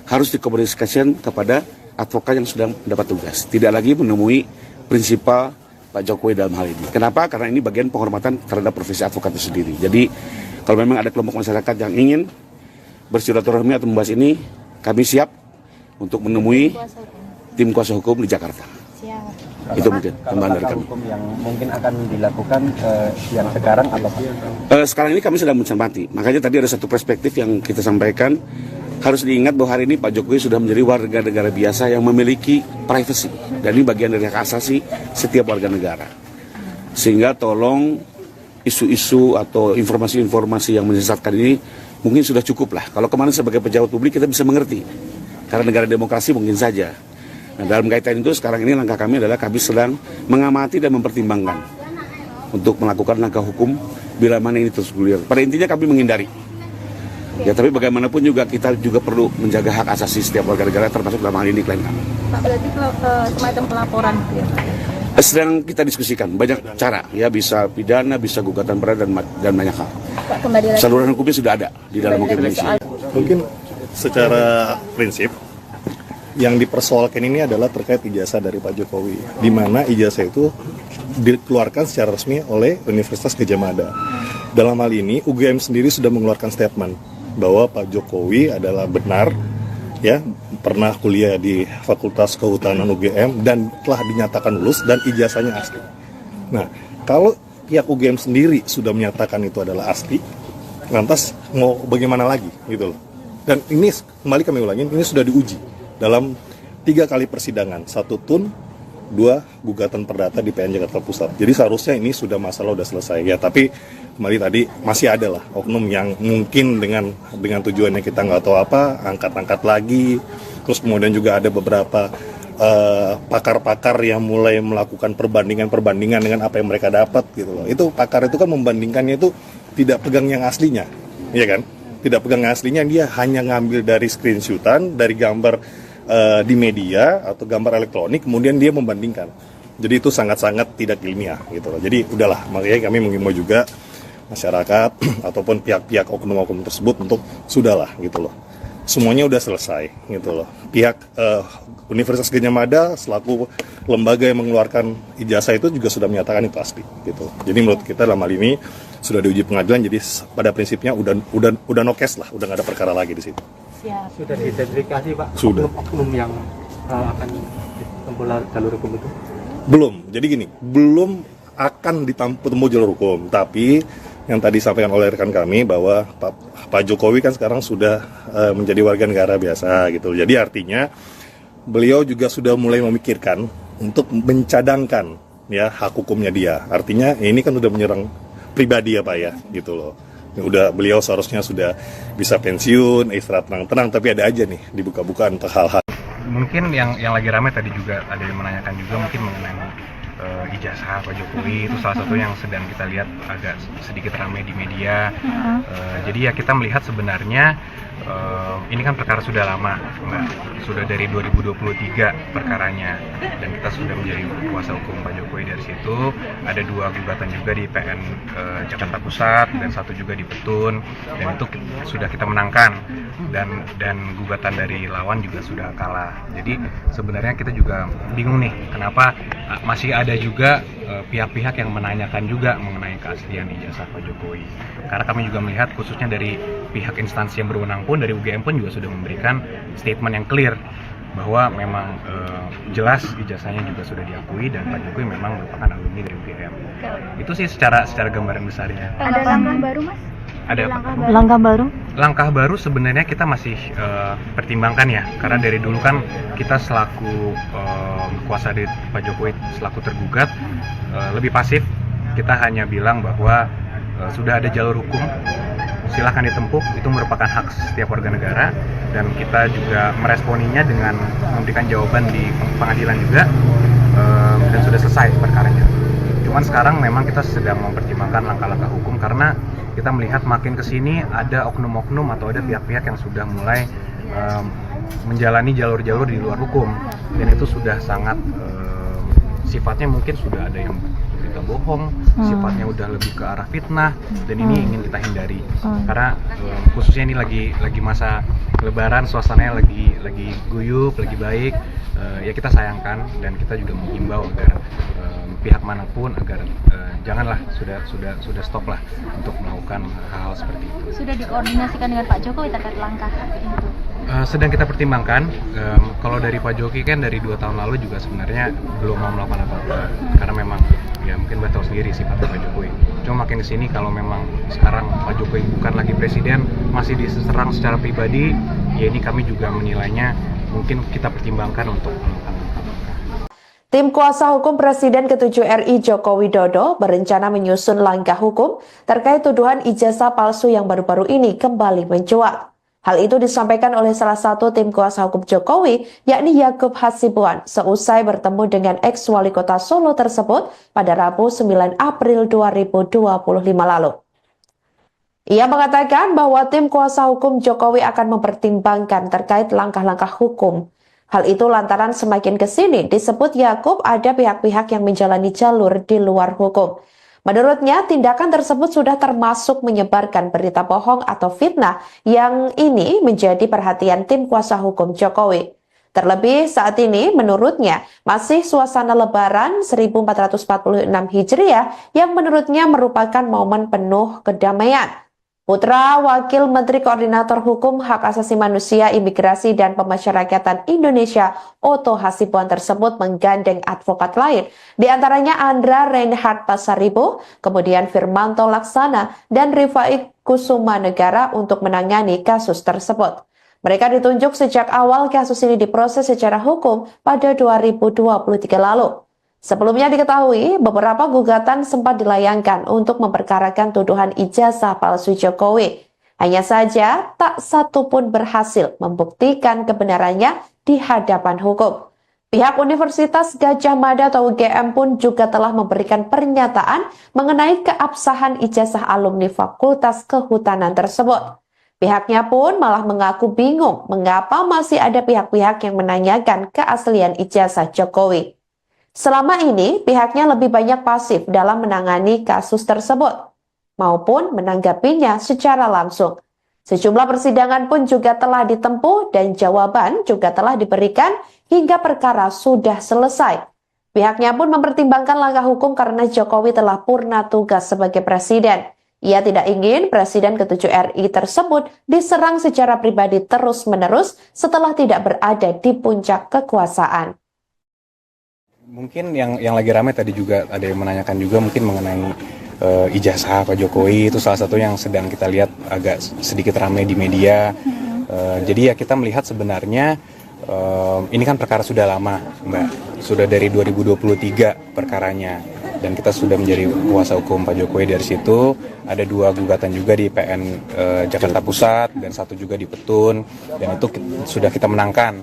harus dikomunikasikan kepada advokat yang sudah mendapat tugas. Tidak lagi menemui prinsipal Pak Jokowi dalam hal ini. Kenapa? Karena ini bagian penghormatan terhadap profesi advokat itu sendiri. Jadi kalau memang ada kelompok masyarakat yang ingin bersilaturahmi atau membahas ini, kami siap untuk menemui tim kuasa hukum di Jakarta. Siap. Itu mungkin tambahan dari kami. Hukum yang mungkin akan dilakukan yang sekarang apa Pak? Sekarang ini kami sedang mencermati. Makanya tadi ada satu perspektif yang kita sampaikan. Harus diingat bahwa hari ini Pak Jokowi sudah menjadi warga negara biasa yang memiliki privacy. Dan ini bagian dari hak asasi setiap warga negara. Sehingga tolong isu-isu atau informasi-informasi yang menyesatkan ini mungkin sudah cukup lah. Kalau kemarin sebagai pejabat publik kita bisa mengerti. Karena negara demokrasi mungkin saja. Nah, dalam kaitan itu sekarang ini langkah kami adalah kami sedang mengamati dan mempertimbangkan untuk melakukan langkah hukum bila mana ini terus bergulir. Pada intinya kami menghindari. Ya, tapi bagaimanapun juga kita juga perlu menjaga hak asasi setiap warga negara termasuk dalam hal ini klien kami. Pak, berarti semacam pelaporan gitu ya? Sedang kita diskusikan banyak cara, ya bisa pidana, bisa gugatan berat dan banyak hal. Pak, kembali lagi. Saluran hukumnya sudah ada di dalam hukum Indonesia. Mungkin secara prinsip yang dipersoalkan ini adalah terkait ijazah dari Pak Jokowi, di mana ijazah itu dikeluarkan secara resmi oleh Universitas Gadjah Mada. Dalam hal ini UGM sendiri sudah mengeluarkan statement bahwa Pak Jokowi adalah benar ya pernah kuliah di Fakultas Kehutanan UGM dan telah dinyatakan lulus dan ijazahnya asli. Nah, kalau pihak UGM sendiri sudah menyatakan itu adalah asli, lantas mau bagaimana lagi gitu loh. Dan ini kembali kami ulangin, ini sudah diuji dalam 3 kali persidangan, 1 tun, 2 gugatan perdata di PN Jakarta Pusat. Jadi seharusnya ini sudah masalah udah selesai ya, tapi kembali tadi masih ada lah oknum yang mungkin dengan tujuannya kita nggak tahu apa, angkat-angkat lagi. Terus kemudian juga ada beberapa pakar-pakar yang mulai melakukan perbandingan dengan apa yang mereka dapat gitu loh. Itu pakar itu kan membandingkannya itu tidak pegang yang aslinya, ya kan? Tidak pegang yang aslinya, dia hanya ngambil dari screenshotan, dari gambar di media atau gambar elektronik, kemudian dia membandingkan. Jadi itu sangat-sangat tidak ilmiah gitu loh. Jadi udahlah, makanya kami mengimbau juga masyarakat ataupun pihak-pihak oknum-oknum tersebut untuk sudahlah gitu loh. Semuanya udah selesai gitu loh. Pihak Universitas Gadjah Mada selaku lembaga yang mengeluarkan ijazah itu juga sudah menyatakan itu asli gitu. Jadi menurut kita dalam hal ini sudah diuji pengadilan, jadi pada prinsipnya udah no case lah, udah nggak ada perkara lagi di situ. Siap. Sudah diidentifikasi Pak Sudah. oknum yang akan ditempuh jalur hukum itu? Belum. Jadi gini, belum akan ditempuh jalur hukum, tapi yang tadi disampaikan oleh rekan kami bahwa Pak Jokowi kan sekarang sudah menjadi warga negara biasa gitu. Jadi artinya beliau juga sudah mulai memikirkan untuk mencadangkan ya hak hukumnya dia. Artinya ini kan udah menyerang pribadi ya Pak ya gitu loh. Udah beliau seharusnya sudah bisa pensiun, istirahat tenang-tenang, tapi ada aja nih dibuka-buka untuk hal-hal. Mungkin yang lagi ramai tadi juga ada yang menanyakan juga mungkin mengenai ijazah Pak Jokowi, itu salah satu yang sedang kita lihat agak sedikit ramai di media. Jadi ya kita melihat sebenarnya ini kan perkara sudah lama, sudah dari 2023 perkaranya, dan kita sudah menjadi kuasa hukum Pak Jokowi. Dari situ ada 2 gugatan juga di PN Jakarta Pusat dan 1 juga di Petun, dan itu sudah kita menangkan, dan gugatan dari lawan juga sudah kalah. Jadi sebenarnya kita juga bingung nih kenapa masih ada juga pihak-pihak yang menanyakan juga mengenai keaslian ijazah Pak Jokowi. Karena kami juga melihat khususnya dari pihak instansi yang berwenang pun, dari UGM pun juga sudah memberikan statement yang clear bahwa memang jelas ijazahnya juga sudah diakui dan Pak Jokowi memang merupakan alumni dari UGM. Itu sih secara gambaran besarnya. Ada langkah baru Mas? Ada Langkah baru? langkah baru sebenarnya kita masih pertimbangkan ya, karena dari dulu kan kita selaku kuasa dari Pak Jokowi selaku tergugat lebih pasif. Kita hanya bilang bahwa sudah ada jalur hukum, silahkan ditempuh, itu merupakan hak setiap warga negara, dan kita juga meresponinya dengan memberikan jawaban di pengadilan juga, dan sudah selesai perkaranya. Cuman sekarang memang kita sedang mempertimbangkan langkah-langkah hukum, karena kita melihat makin kesini ada oknum-oknum atau ada pihak-pihak yang sudah mulai menjalani jalur-jalur di luar hukum, dan itu sudah sangat sifatnya mungkin sudah ada yang berita bohong, sifatnya udah lebih ke arah fitnah, dan ini ingin kita hindari. Karena khususnya ini lagi masa Lebaran, suasananya lagi guyup, lagi baik, ya kita sayangkan, dan kita juga menghimbau agar pihak manapun agar janganlah, sudah stop lah untuk melakukan hal-hal seperti itu. Sudah dikoordinasikan dengan Pak Jokowi terkait langkah itu? Sedang kita pertimbangkan. Kalau dari Pak Jokowi kan dari 2 tahun lalu juga sebenarnya belum mau melakukan apa-apa, karena memang ya mungkin Mbak tahu sendiri sifatnya Pak Jokowi. Cuma makin kesini kalau memang sekarang Pak Jokowi bukan lagi presiden, masih diserang secara pribadi, ya ini kami juga menilainya mungkin kita pertimbangkan untuk melakukan. Tim kuasa hukum Presiden ke-7 RI Joko Widodo berencana menyusun langkah hukum terkait tuduhan ijazah palsu yang baru-baru ini kembali mencuat. Hal itu disampaikan oleh salah satu tim kuasa hukum Jokowi, yakni Yakub Hasibuan, seusai bertemu dengan ex-wali kota Solo tersebut pada Rabu 9 April 2025 lalu. Ia mengatakan bahwa tim kuasa hukum Jokowi akan mempertimbangkan terkait langkah-langkah hukum. Hal itu lantaran semakin kesini disebut Yakub ada pihak-pihak yang menjalani jalur di luar hukum. Menurutnya, tindakan tersebut sudah termasuk menyebarkan berita bohong atau fitnah yang ini menjadi perhatian tim kuasa hukum Jokowi. Terlebih saat ini, menurutnya, masih suasana Lebaran 1446 Hijriah yang menurutnya merupakan momen penuh kedamaian. Putra Wakil Menteri Koordinator Hukum, Hak Asasi Manusia, Imigrasi, dan Pemasyarakatan Indonesia, Oto Hasibuan tersebut menggandeng advokat lain, di antaranya Andra Reinhard Pasaribo, kemudian Firmanto Laksana, dan Rifai Kusuma Negara untuk menangani kasus tersebut. Mereka ditunjuk sejak awal kasus ini diproses secara hukum pada 2023 lalu. Sebelumnya diketahui, beberapa gugatan sempat dilayangkan untuk memperkarakan tuduhan ijazah palsu Jokowi. Hanya saja, tak satu pun berhasil membuktikan kebenarannya di hadapan hukum. Pihak Universitas Gadjah Mada atau UGM pun juga telah memberikan pernyataan mengenai keabsahan ijazah alumni Fakultas Kehutanan tersebut. Pihaknya pun malah mengaku bingung mengapa masih ada pihak-pihak yang menanyakan keaslian ijazah Jokowi. Selama ini, pihaknya lebih banyak pasif dalam menangani kasus tersebut, maupun menanggapinya secara langsung. Sejumlah persidangan pun juga telah ditempuh dan jawaban juga telah diberikan hingga perkara sudah selesai. Pihaknya pun mempertimbangkan langkah hukum karena Jokowi telah purna tugas sebagai presiden. Ia tidak ingin Presiden ke-7 RI tersebut diserang secara pribadi terus-menerus setelah tidak berada di puncak kekuasaan. Mungkin yang lagi ramai tadi juga ada yang menanyakan juga mungkin mengenai ijazah Pak Jokowi, itu salah satu yang sedang kita lihat agak sedikit ramai di media. Jadi ya kita melihat sebenarnya ini kan perkara sudah lama, Mbak. Sudah dari 2023 perkaranya. Dan kita sudah menjadi kuasa hukum Pak Jokowi. Dari situ ada 2 gugatan juga di PN Jakarta Pusat dan 1 juga di Petun, dan itu sudah kita menangkan.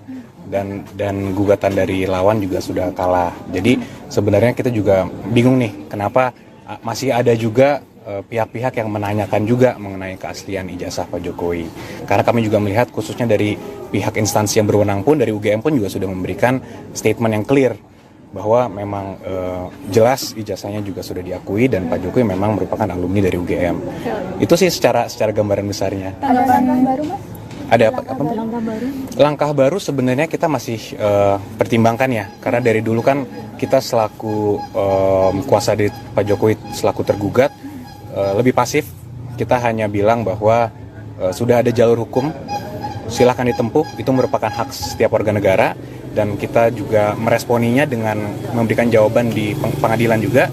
Dan gugatan dari lawan juga sudah kalah. Jadi sebenarnya kita juga bingung nih kenapa masih ada juga pihak-pihak yang menanyakan juga mengenai keaslian ijazah Pak Jokowi. Karena kami juga melihat khususnya dari pihak instansi yang berwenang pun, dari UGM pun juga sudah memberikan statement yang clear bahwa memang jelas ijazahnya juga sudah diakui dan Pak Jokowi memang merupakan alumni dari UGM. Itu sih secara gambaran besarnya. Ada langkah baru, Mas? Ada apa? Langkah baru? Langkah baru sebenarnya kita masih pertimbangkan ya, karena dari dulu kan kita selaku kuasa dari Pak Jokowi selaku tergugat lebih pasif. Kita hanya bilang bahwa sudah ada jalur hukum, silahkan ditempuh, itu merupakan hak setiap warga negara, dan kita juga meresponinya dengan memberikan jawaban di pengadilan juga,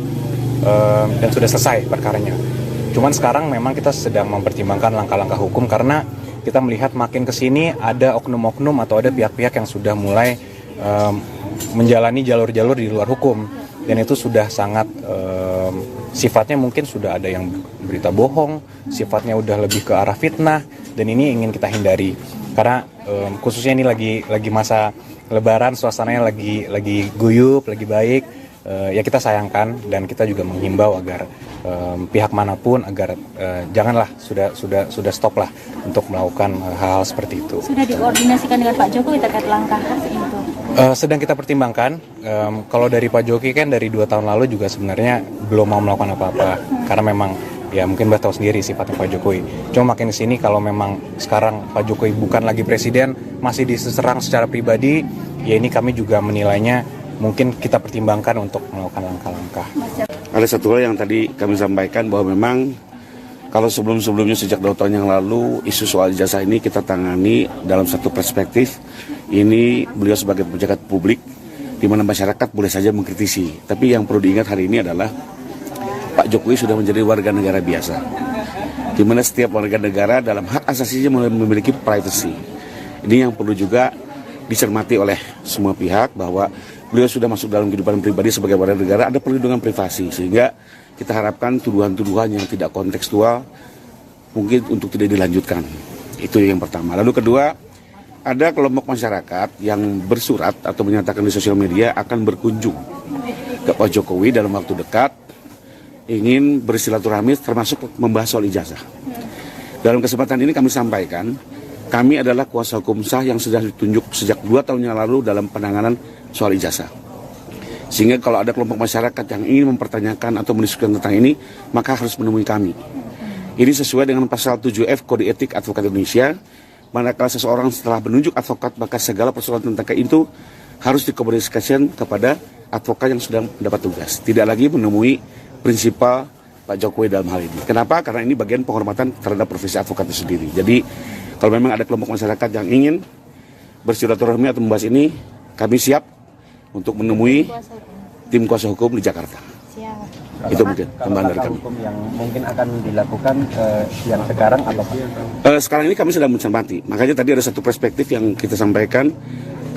dan sudah selesai perkaranya. Cuman sekarang memang kita sedang mempertimbangkan langkah-langkah hukum karena kita melihat makin ke sini ada oknum-oknum atau ada pihak-pihak yang sudah mulai menjalani jalur-jalur di luar hukum, dan itu sudah sangat sifatnya mungkin sudah ada yang berita bohong, sifatnya udah lebih ke arah fitnah, dan ini ingin kita hindari karena khususnya ini lagi masa Lebaran, suasananya lagi guyup, lagi baik. Ya kita sayangkan dan kita juga menghimbau agar pihak manapun agar janganlah sudah stop lah untuk melakukan hal-hal seperti itu. Sudah dikoordinasikan dengan Pak Jokowi terkait langkah itu? Sedang kita pertimbangkan. Kalau dari Pak Jokowi kan dari 2 tahun lalu juga sebenarnya belum mau melakukan apa-apa karena memang ya mungkin Mbak tahu sendiri sifatnya Pak Jokowi. Cuma makin kesini kalau memang sekarang Pak Jokowi bukan lagi presiden, masih diserang secara pribadi, ya ini kami juga menilainya mungkin kita pertimbangkan untuk melakukan langkah-langkah. Ada satu hal yang tadi kami sampaikan bahwa memang kalau sebelum-sebelumnya sejak 2 tahun yang lalu isu soal ijazah ini kita tangani dalam satu perspektif. Ini beliau sebagai pejabat publik di mana masyarakat boleh saja mengkritisi. Tapi yang perlu diingat hari ini adalah Pak Jokowi sudah menjadi warga negara biasa, di mana setiap warga negara dalam hak asasinya memiliki privacy. Ini yang perlu juga dicermati oleh semua pihak bahwa beliau sudah masuk dalam kehidupan pribadi sebagai warga negara, ada perlindungan privasi, sehingga kita harapkan tuduhan-tuduhan yang tidak kontekstual mungkin untuk tidak dilanjutkan. Itu yang pertama. Lalu kedua, ada kelompok masyarakat yang bersurat atau menyatakan di sosial media akan berkunjung ke Pak Jokowi dalam waktu dekat, ingin bersilaturahmi termasuk membahas soal ijazah. Dalam kesempatan ini kami sampaikan, kami adalah kuasa hukum sah yang sudah ditunjuk sejak 2 tahun yang lalu dalam penanganan soal ijazah. Sehingga kalau ada kelompok masyarakat yang ingin mempertanyakan atau mendiskusikan tentang ini, maka harus menemui kami. Ini sesuai dengan pasal 7F Kode Etik Advokat Indonesia, manakala seseorang setelah menunjuk advokat, maka segala persoalan tentang itu harus dikomunikasikan kepada advokat yang sedang mendapat tugas. Tidak lagi menemui prinsipal Pak Jokowi dalam hal ini. Kenapa? Karena ini bagian penghormatan terhadap profesi advokat itu sendiri. Jadi kalau memang ada kelompok masyarakat yang ingin bersilaturahmi atau membahas ini, kami siap untuk menemui tim kuasa hukum di Jakarta. Itu mungkin tambahan dari kami. Hukum yang mungkin akan dilakukan yang sekarang apa Pak? Sekarang ini kami sedang mencermati. Makanya tadi ada satu perspektif yang kita sampaikan.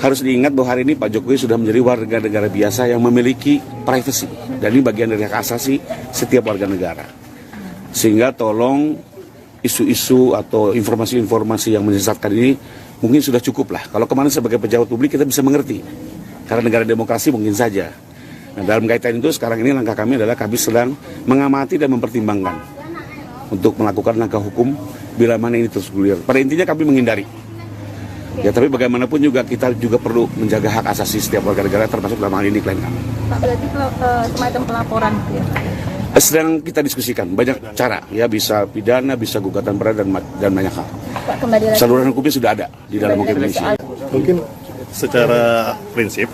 Harus diingat bahwa hari ini Pak Jokowi sudah menjadi warga negara biasa yang memiliki privacy. Dan ini bagian dari hak asasi setiap warga negara. Sehingga tolong isu-isu atau informasi-informasi yang menyesatkan ini mungkin sudah cukup lah. Kalau kemarin sebagai pejabat publik kita bisa mengerti. Karena negara demokrasi mungkin saja. Nah, dalam kaitan itu sekarang ini langkah kami adalah kami sedang mengamati dan mempertimbangkan untuk melakukan langkah hukum bila mana ini terus bergulir. Pada intinya kami menghindari. Ya, tapi bagaimanapun juga kita juga perlu menjaga hak asasi setiap warga negara termasuk dalam hal ini klien kami. Pak, berarti semacam pelaporan gitu ya? Sedang kita diskusikan banyak cara, ya bisa pidana, bisa gugatan berat dan banyak hal. Pak, kembali lagi. Saluran hukumnya sudah ada di dalam hukum Indonesia. Mungkin secara prinsip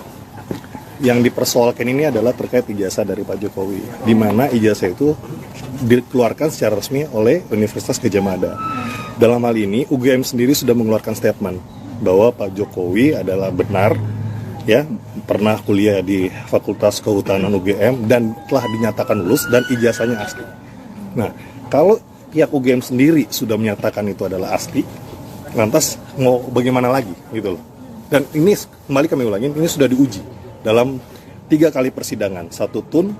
yang dipersoalkan ini adalah terkait ijazah dari Pak Jokowi, di mana ijazah itu dikeluarkan secara resmi oleh Universitas Gadjah Mada. Dalam hal ini UGM sendiri sudah mengeluarkan statement bahwa Pak Jokowi adalah benar, ya, pernah kuliah di Fakultas Kehutanan UGM dan telah dinyatakan lulus dan ijazahnya asli. Nah, kalau pihak UGM sendiri sudah menyatakan itu adalah asli, lantas mau bagaimana lagi gitu loh. Dan ini kembali kami ulangin, ini sudah diuji dalam 3 kali persidangan, 1 tun,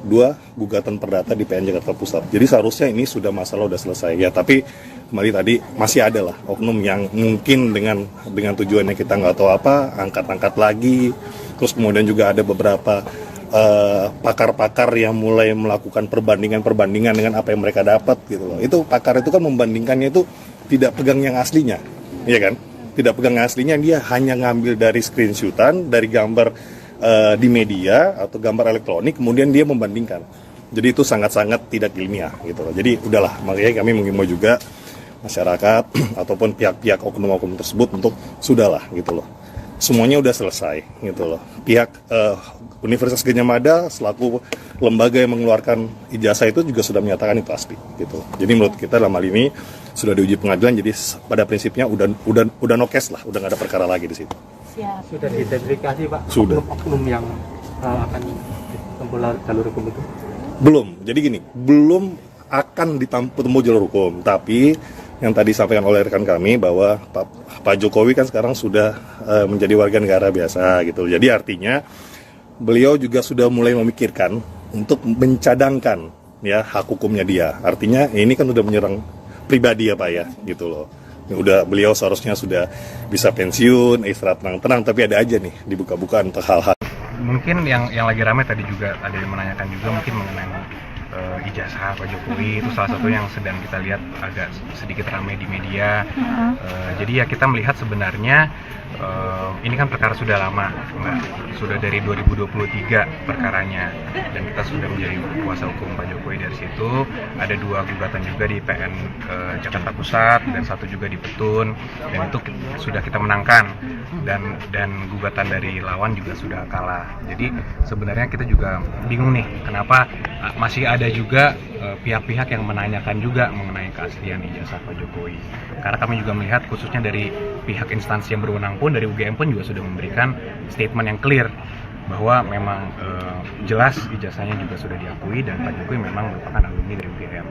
2 gugatan perdata di PN Jakarta Pusat. Jadi seharusnya ini sudah masalah sudah selesai ya, tapi kembali tadi masih ada lah oknum yang mungkin dengan tujuannya kita nggak tahu apa, angkat-angkat lagi. Terus kemudian juga ada beberapa pakar-pakar yang mulai melakukan perbandingan dengan apa yang mereka dapat gitu loh. Itu pakar itu kan membandingkannya itu tidak pegang yang aslinya, iya kan? Tidak pegang yang aslinya, dia hanya ngambil dari screenshotan, dari gambar di media atau gambar elektronik, kemudian dia membandingkan. Jadi itu sangat-sangat tidak ilmiah gitu loh. Jadi udahlah, makanya kami mengimbau juga masyarakat ataupun pihak-pihak oknum-oknum tersebut untuk sudahlah gitu loh. Semuanya udah selesai gitu loh. Pihak Universitas Gadjah Mada selaku lembaga yang mengeluarkan ijazah itu juga sudah menyatakan itu asli gitu. Jadi menurut kita dalam hal ini sudah diuji pengadilan, jadi pada prinsipnya udah no case lah, udah nggak ada perkara lagi di situ. Siap. Sudah diidentifikasi Pak Sudah. oknum yang akan ditempuh jalur hukum itu? Belum. Jadi gini, belum akan ditempuh jalur hukum, tapi yang tadi disampaikan oleh rekan kami bahwa Pak Jokowi kan sekarang sudah menjadi warga negara biasa gitu. Jadi artinya beliau juga sudah mulai memikirkan untuk mencadangkan ya hak hukumnya dia. Artinya ini kan udah menyerang pribadi ya Pak ya gitu loh. Udah beliau seharusnya sudah bisa pensiun, istirahat tenang-tenang, tapi ada aja nih dibuka-buka untuk hal-hal. Mungkin yang lagi ramai tadi juga ada yang menanyakan juga mungkin mengenai ijazah Pak Jokowi, itu salah satu yang sedang kita lihat agak sedikit ramai di media. Jadi ya kita melihat sebenarnya ini kan perkara sudah lama, sudah dari 2023 perkaranya, dan kita sudah menjadi kuasa hukum Pak Jokowi. Dari situ ada 2 gugatan juga di PN Jakarta Pusat dan 1 juga di Petun, dan itu sudah kita menangkan, dan gugatan dari lawan juga sudah kalah. Jadi sebenarnya kita juga bingung nih kenapa masih ada juga pihak-pihak yang menanyakan juga mengenai keaslian ijazah Pak Jokowi. Karena kami juga melihat khususnya dari pihak instansi yang berwenang pun, dari UGM pun juga sudah memberikan statement yang clear bahwa memang jelas ijazahnya juga sudah diakui dan Pak Jokowi memang merupakan alumni dari UGM.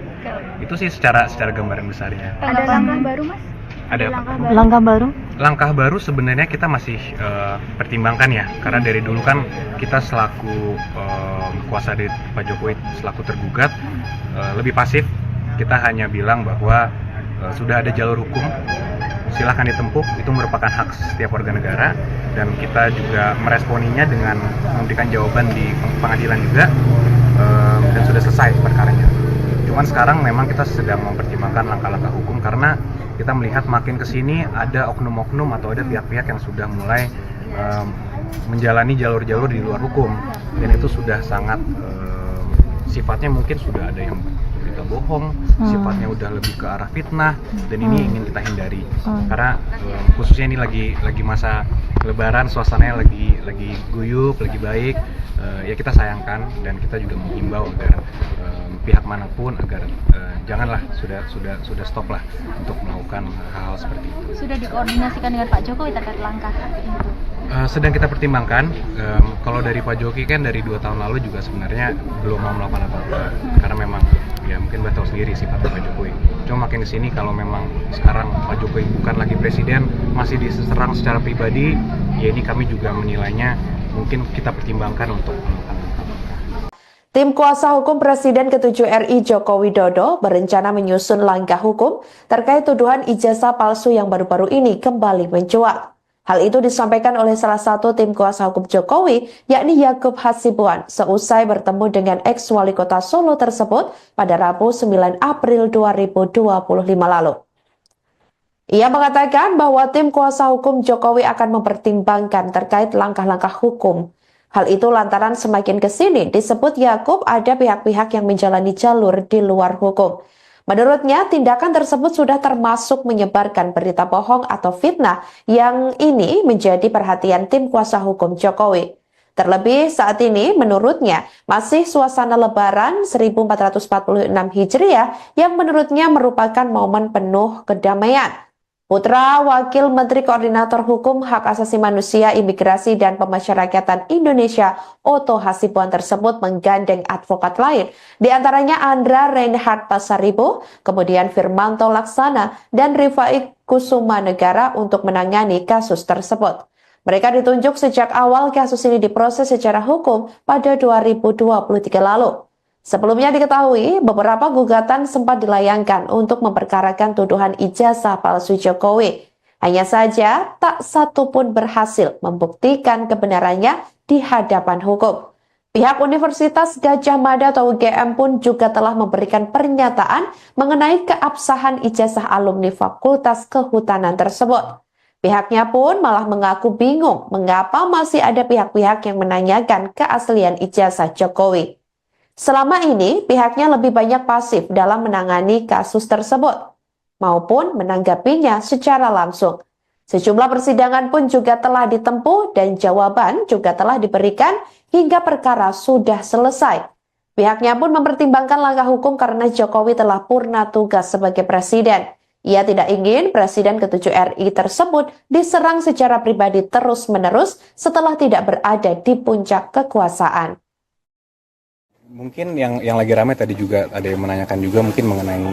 Itu sih secara gambaran besarnya. Ada langkah baru Mas? Ada Langkah baru? Langkah baru sebenarnya kita masih pertimbangkan ya, karena dari dulu kan kita selaku kuasa dari Pak Jokowi selaku tergugat lebih pasif. Kita hanya bilang bahwa sudah ada jalur hukum, silahkan ditempuh, itu merupakan hak setiap warga negara, dan kita juga meresponinya dengan memberikan jawaban di pengadilan juga, dan sudah selesai perkaranya. Cuman sekarang memang kita sedang mempertimbangkan langkah-langkah hukum karena kita melihat makin kesini ada oknum-oknum atau ada pihak-pihak yang sudah mulai menjalani jalur-jalur di luar hukum, dan itu sudah sangat sifatnya mungkin sudah ada yang berita bohong, sifatnya udah lebih ke arah fitnah, dan ini ingin kita hindari. Karena khususnya ini lagi masa Lebaran, suasananya lagi guyup, lagi baik. Ya kita sayangkan dan kita juga menghimbau agar pihak manapun agar janganlah sudah stop lah untuk melakukan hal-hal seperti itu. Sudah dikoordinasikan dengan Pak Jokowi terkait langkah itu? Sedang kita pertimbangkan. Kalau dari Pak Jokowi kan dari 2 tahun lalu juga sebenarnya belum mau melakukan apa-apa karena memang ya mungkin Mbak tahu sendiri sifatnya Pak Jokowi. Cuma makin kesini kalau memang sekarang Pak Jokowi bukan lagi presiden, masih diserang secara pribadi, ya ini kami juga menilainya mungkin kita pertimbangkan untuk melakukan. Tim kuasa hukum Presiden ke-7 RI Joko Widodo berencana menyusun langkah hukum terkait tuduhan ijazah palsu yang baru-baru ini kembali mencuat. Hal itu disampaikan oleh salah satu tim kuasa hukum Jokowi, yakni Yakub Hasibuan, seusai bertemu dengan ex-wali kota Solo tersebut pada Rabu 9 April 2025 lalu. Ia mengatakan bahwa tim kuasa hukum Jokowi akan mempertimbangkan terkait langkah-langkah hukum. Hal itu lantaran semakin kesini disebut Yakub ada pihak-pihak yang menjalani jalur di luar hukum. Menurutnya, tindakan tersebut sudah termasuk menyebarkan berita bohong atau fitnah yang ini menjadi perhatian tim kuasa hukum Jokowi. Terlebih saat ini menurutnya masih suasana Lebaran 1446 Hijriah yang menurutnya merupakan momen penuh kedamaian. Putra Wakil Menteri Koordinator Hukum Hak Asasi Manusia, Imigrasi dan Pemasyarakatan Indonesia, Oto Hasibuan tersebut menggandeng advokat lain, di antaranya Andra Reinhard Pasaribu, kemudian Firmanto Laksana, dan Rifai Kusuma Negara untuk menangani kasus tersebut. Mereka ditunjuk sejak awal kasus ini diproses secara hukum pada 2023 lalu. Sebelumnya diketahui, beberapa gugatan sempat dilayangkan untuk memperkarakan tuduhan ijazah palsu Jokowi. Hanya saja, tak satu pun berhasil membuktikan kebenarannya di hadapan hukum. Pihak Universitas Gadjah Mada atau UGM pun juga telah memberikan pernyataan mengenai keabsahan ijazah alumni Fakultas Kehutanan tersebut. Pihaknya pun malah mengaku bingung mengapa masih ada pihak-pihak yang menanyakan keaslian ijazah Jokowi. Selama ini, pihaknya lebih banyak pasif dalam menangani kasus tersebut, maupun menanggapinya secara langsung. Sejumlah persidangan pun juga telah ditempuh dan jawaban juga telah diberikan hingga perkara sudah selesai. Pihaknya pun mempertimbangkan langkah hukum karena Jokowi telah purna tugas sebagai presiden. Ia tidak ingin Presiden ke-7 RI tersebut diserang secara pribadi terus-menerus setelah tidak berada di puncak kekuasaan. Mungkin yang lagi ramai tadi juga ada yang menanyakan juga mungkin mengenai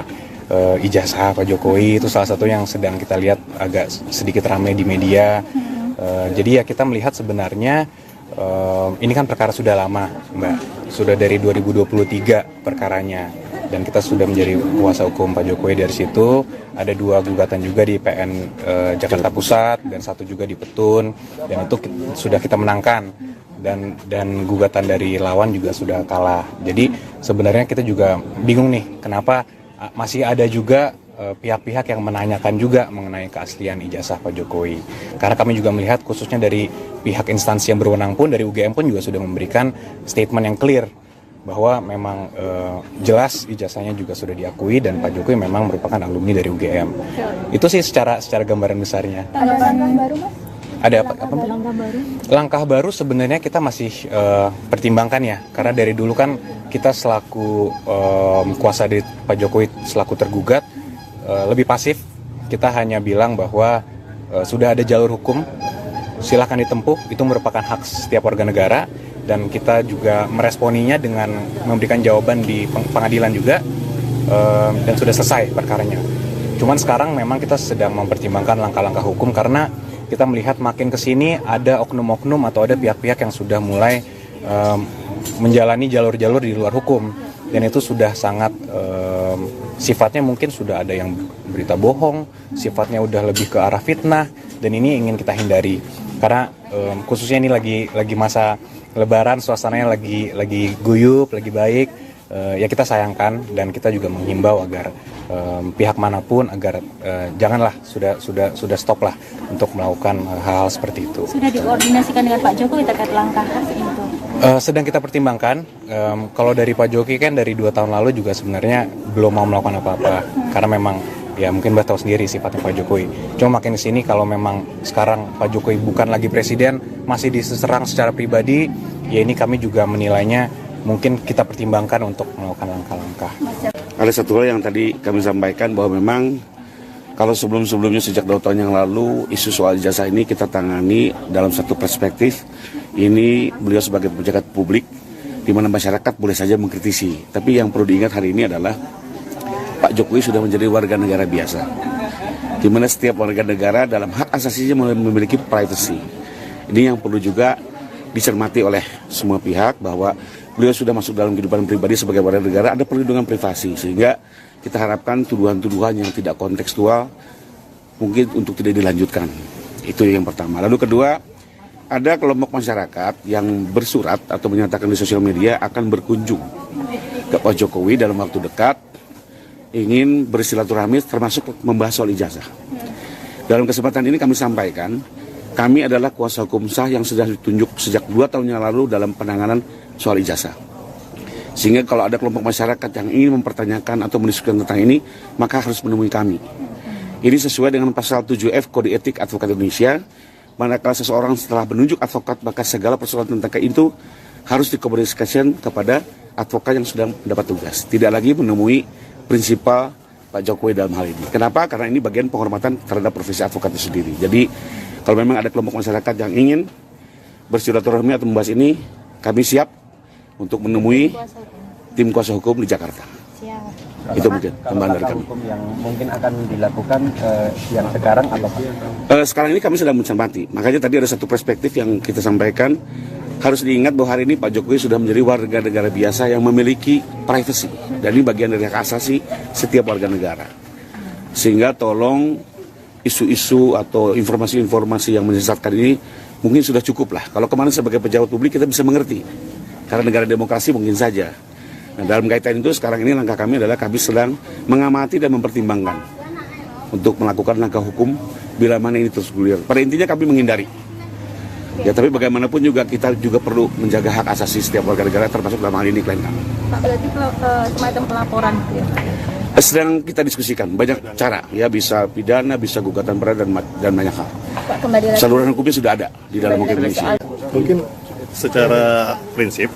ijazah Pak Jokowi, itu salah satu yang sedang kita lihat agak sedikit ramai di media. Jadi ya kita melihat sebenarnya ini kan perkara sudah lama, Mbak. Sudah dari 2023 perkaranya. Dan kita sudah menjadi kuasa hukum Pak Jokowi. Dari situ ada 2 gugatan juga di PN Jakarta Pusat dan 1 juga di Petun, dan itu sudah kita menangkan. Dan gugatan dari lawan juga sudah kalah. Jadi sebenarnya kita juga bingung nih kenapa masih ada juga pihak-pihak yang menanyakan juga mengenai keaslian ijazah Pak Jokowi. Karena kami juga melihat khususnya dari pihak instansi yang berwenang pun, dari UGM pun juga sudah memberikan statement yang clear bahwa memang jelas ijazahnya juga sudah diakui dan Pak Jokowi memang merupakan alumni dari UGM. Itu sih secara gambaran besarnya. Ada langkah baru, Mas? Ada apa? Langkah baru? Langkah baru sebenarnya kita masih pertimbangkan ya, karena dari dulu kan kita selaku kuasa dari Pak Jokowi selaku tergugat lebih pasif. Kita hanya bilang bahwa sudah ada jalur hukum, silahkan ditempuh, itu merupakan hak setiap warga negara, dan kita juga meresponinya dengan memberikan jawaban di pengadilan juga, dan sudah selesai perkaranya. Cuman sekarang memang kita sedang mempertimbangkan langkah-langkah hukum karena kita melihat makin kesini ada oknum-oknum atau ada pihak-pihak yang sudah mulai menjalani jalur-jalur di luar hukum, dan itu sudah sangat sifatnya mungkin sudah ada yang berita bohong, sifatnya udah lebih ke arah fitnah, dan ini ingin kita hindari karena khususnya ini lagi masa Lebaran, suasananya lagi guyup, lagi baik. Ya kita sayangkan dan kita juga menghimbau agar pihak manapun agar janganlah sudah stop lah untuk melakukan hal-hal seperti itu. Sudah dikoordinasikan dengan Pak Jokowi terkait langkah itu? Sedang kita pertimbangkan. Kalau dari Pak Jokowi kan dari 2 tahun lalu juga sebenarnya belum mau melakukan apa-apa karena memang ya mungkin Mbak tahu sendiri sifatnya Pak Jokowi. Cuma makin kesini kalau memang sekarang Pak Jokowi bukan lagi presiden, masih diserang secara pribadi, ya ini kami juga menilainya mungkin kita pertimbangkan untuk melakukan langkah-langkah. Ada satu hal yang tadi kami sampaikan bahwa memang kalau sebelum-sebelumnya sejak 2 tahun yang lalu isu soal ijazah ini kita tangani dalam satu perspektif. Ini beliau sebagai pejabat publik di mana masyarakat boleh saja mengkritisi. Tapi yang perlu diingat hari ini adalah Pak Jokowi sudah menjadi warga negara biasa. Di mana setiap warga negara dalam hak asasinya memiliki privacy. Ini yang perlu juga dicermati oleh semua pihak bahwa beliau sudah masuk dalam kehidupan pribadi sebagai warga negara, ada perlindungan privasi. Sehingga kita harapkan tuduhan-tuduhan yang tidak kontekstual mungkin untuk tidak dilanjutkan. Itu yang pertama. Lalu kedua, ada kelompok masyarakat yang bersurat atau menyatakan di sosial media akan berkunjung ke Pak Jokowi dalam waktu dekat, ingin bersilaturahmi termasuk membahas soal ijazah. Dalam kesempatan ini kami sampaikan, kami adalah kuasa hukum sah yang sudah ditunjuk sejak 2 tahun yang lalu dalam penanganan soal ijazah. Sehingga kalau ada kelompok masyarakat yang ingin mempertanyakan atau mendiskusikan tentang ini, maka harus menemui kami. Ini sesuai dengan pasal 7F Kode Etik Advokat Indonesia. Manakala seseorang setelah menunjuk advokat, maka segala persoalan tentang itu harus dikomunikasikan kepada advokat yang sudah mendapat tugas. Tidak lagi menemui prinsipal Pak Jokowi dalam hal ini. Kenapa? Karena ini bagian penghormatan terhadap profesi advokat itu sendiri. Jadi kalau memang ada kelompok masyarakat yang ingin bersilaturahmi atau membahas ini, kami siap untuk menemui tim kuasa hukum di Jakarta. Itu mungkin tambahan dari kami. Hukum yang mungkin akan dilakukan yang sekarang apa Pak? Sekarang ini kami sedang mencermati. Makanya tadi ada satu perspektif yang kita sampaikan. Harus diingat bahwa hari ini Pak Jokowi sudah menjadi warga negara biasa yang memiliki privacy. Dan ini bagian dari hak asasi setiap warga negara. Sehingga tolong isu-isu atau informasi-informasi yang menyesatkan ini mungkin sudah cukup lah. Kalau kemarin sebagai pejabat publik kita bisa mengerti. Karena negara demokrasi mungkin saja. Nah, dalam kaitan itu sekarang ini langkah kami adalah kami sedang mengamati dan mempertimbangkan untuk melakukan langkah hukum bila mana ini terus bergulir. Pada intinya kami menghindari. Ya, tapi bagaimanapun juga kita juga perlu menjaga hak asasi setiap warga negara termasuk dalam hal ini klien kami. Pak, berarti semacam pelaporan gitu ya Pak? Sedang kita diskusikan banyak cara, ya bisa pidana, bisa gugatan berat dan banyak hal. Pak, kembali lagi. Saluran hukumnya sudah ada di dalam hukum Indonesia. Mungkin secara prinsip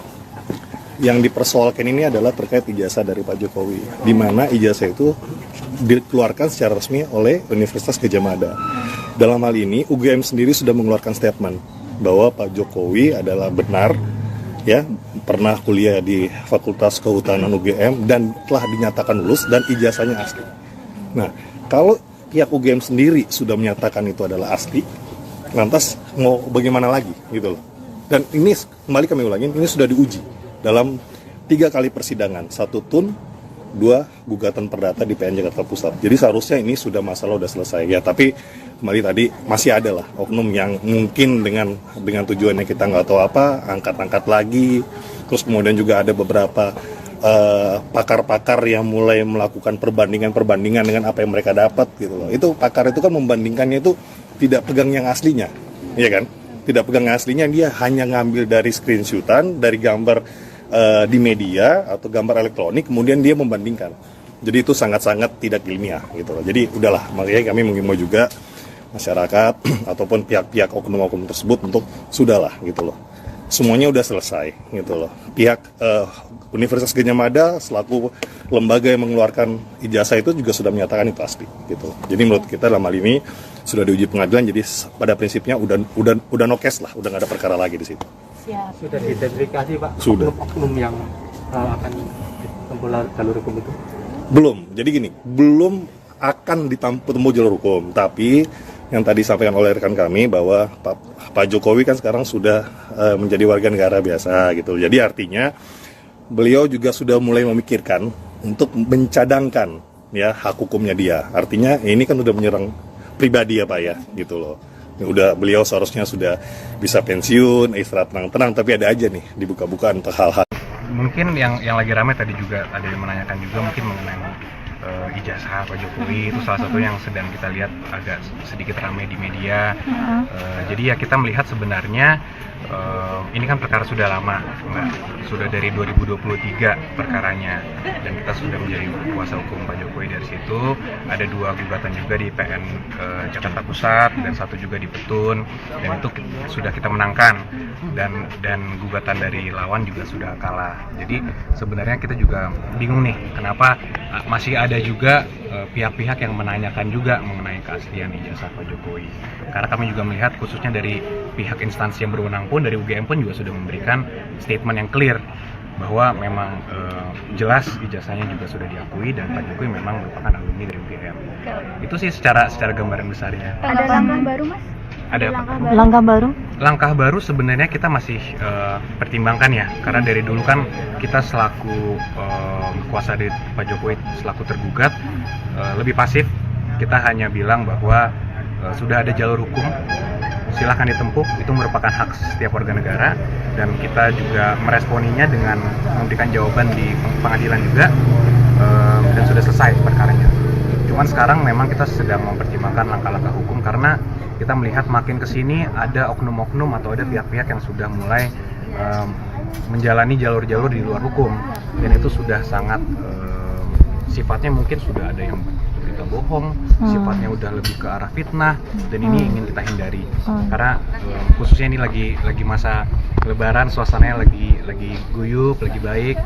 yang dipersoalkan ini adalah terkait ijazah dari Pak Jokowi, di mana ijazah itu dikeluarkan secara resmi oleh Universitas Gadjah Mada. Dalam hal ini UGM sendiri sudah mengeluarkan statement bahwa Pak Jokowi adalah benar ya pernah kuliah di Fakultas Kehutanan UGM dan telah dinyatakan lulus dan ijazahnya asli. Nah, kalau pihak UGM sendiri sudah menyatakan itu adalah asli, lantas mau bagaimana lagi gitu loh. Dan ini kembali kami ulangi, ini sudah diuji dalam 3 kali persidangan, 1 tun, 2 gugatan perdata di PN Jakarta Pusat. Jadi seharusnya ini sudah masalah sudah selesai ya, tapi kembali tadi masih ada lah oknum yang mungkin dengan tujuannya kita nggak tahu apa, angkat-angkat lagi. Terus kemudian juga ada beberapa pakar-pakar yang mulai melakukan perbandingan dengan apa yang mereka dapat gitu loh. Itu pakar itu kan membandingkannya itu tidak pegang yang aslinya, iya kan? Tidak pegang yang aslinya, dia hanya ngambil dari screenshotan, dari gambar di media atau gambar elektronik, kemudian dia membandingkan. Jadi itu sangat-sangat tidak ilmiah gitu loh. Jadi udahlah, makanya kami mengimbau juga masyarakat ataupun pihak-pihak oknum-oknum tersebut untuk sudahlah gitu loh. Semuanya udah selesai gitu loh. Pihak Universitas Gadjah Mada selaku lembaga yang mengeluarkan ijazah itu juga sudah menyatakan itu asli gitu. Jadi menurut kita dalam hal ini sudah diuji pengadilan, jadi pada prinsipnya udah no case lah, udah nggak ada perkara lagi di situ. Siap. Sudah diidentifikasi Pak Sudah. oknum yang akan ditempuh jalur hukum itu? Belum. Jadi gini, belum akan ditempuh jalur hukum, tapi yang tadi disampaikan oleh rekan kami bahwa Pak Jokowi kan sekarang sudah menjadi warga negara biasa gitu. Jadi artinya beliau juga sudah mulai memikirkan untuk mencadangkan ya hak hukumnya dia. Artinya ini kan udah menyerang pribadi ya Pak ya gitu loh. Udah beliau seharusnya sudah bisa pensiun, istirahat tenang-tenang, tapi ada aja nih dibuka-buka untuk hal-hal. Mungkin yang lagi ramai tadi juga ada yang menanyakan juga mungkin mengenai ijazah Pak Jokowi, itu salah satu yang sedang kita lihat agak sedikit ramai di media. Jadi ya kita melihat sebenarnya ini kan perkara sudah lama, Mbak. Sudah dari 2023 perkaranya, dan kita sudah menjadi kuasa hukum Pak Jokowi. Dari situ ada 2 gugatan juga di PN Jakarta Pusat dan 1 juga di Petun, dan itu sudah kita menangkan, dan gugatan dari lawan juga sudah kalah. Jadi sebenarnya kita juga bingung nih, kenapa masih ada juga pihak-pihak yang menanyakan juga mengenai keaslian ijazah Pak Jokowi. Karena kami juga melihat, khususnya dari pihak instansi yang berwenang pun, dari UGM pun juga sudah memberikan statement yang clear bahwa memang jelas ijazahnya juga sudah diakui dan Pak Jokowi memang merupakan alumni dari UGM. Itu sih secara gambaran besarnya. Ada langkah baru, Mas? Ada Langkah baru? langkah baru sebenarnya kita masih pertimbangkan ya, karena dari dulu kan kita selaku kuasa dari Pak Jokowi, selaku tergugat, lebih pasif. Kita hanya bilang bahwa sudah ada jalur hukum, silahkan ditempuh, itu merupakan hak setiap warga negara, dan kita juga meresponinya dengan memberikan jawaban di pengadilan juga, dan sudah selesai perkaranya. Cuman sekarang memang kita sedang mempertimbangkan langkah-langkah hukum, karena kita melihat makin kesini ada oknum-oknum atau ada pihak-pihak yang sudah mulai menjalani jalur-jalur di luar hukum, dan itu sudah sangat sifatnya mungkin sudah ada yang berita bohong, sifatnya udah lebih ke arah fitnah, dan ini ingin kita hindari. Karena khususnya ini lagi masa Lebaran, suasananya lagi guyup, lagi baik,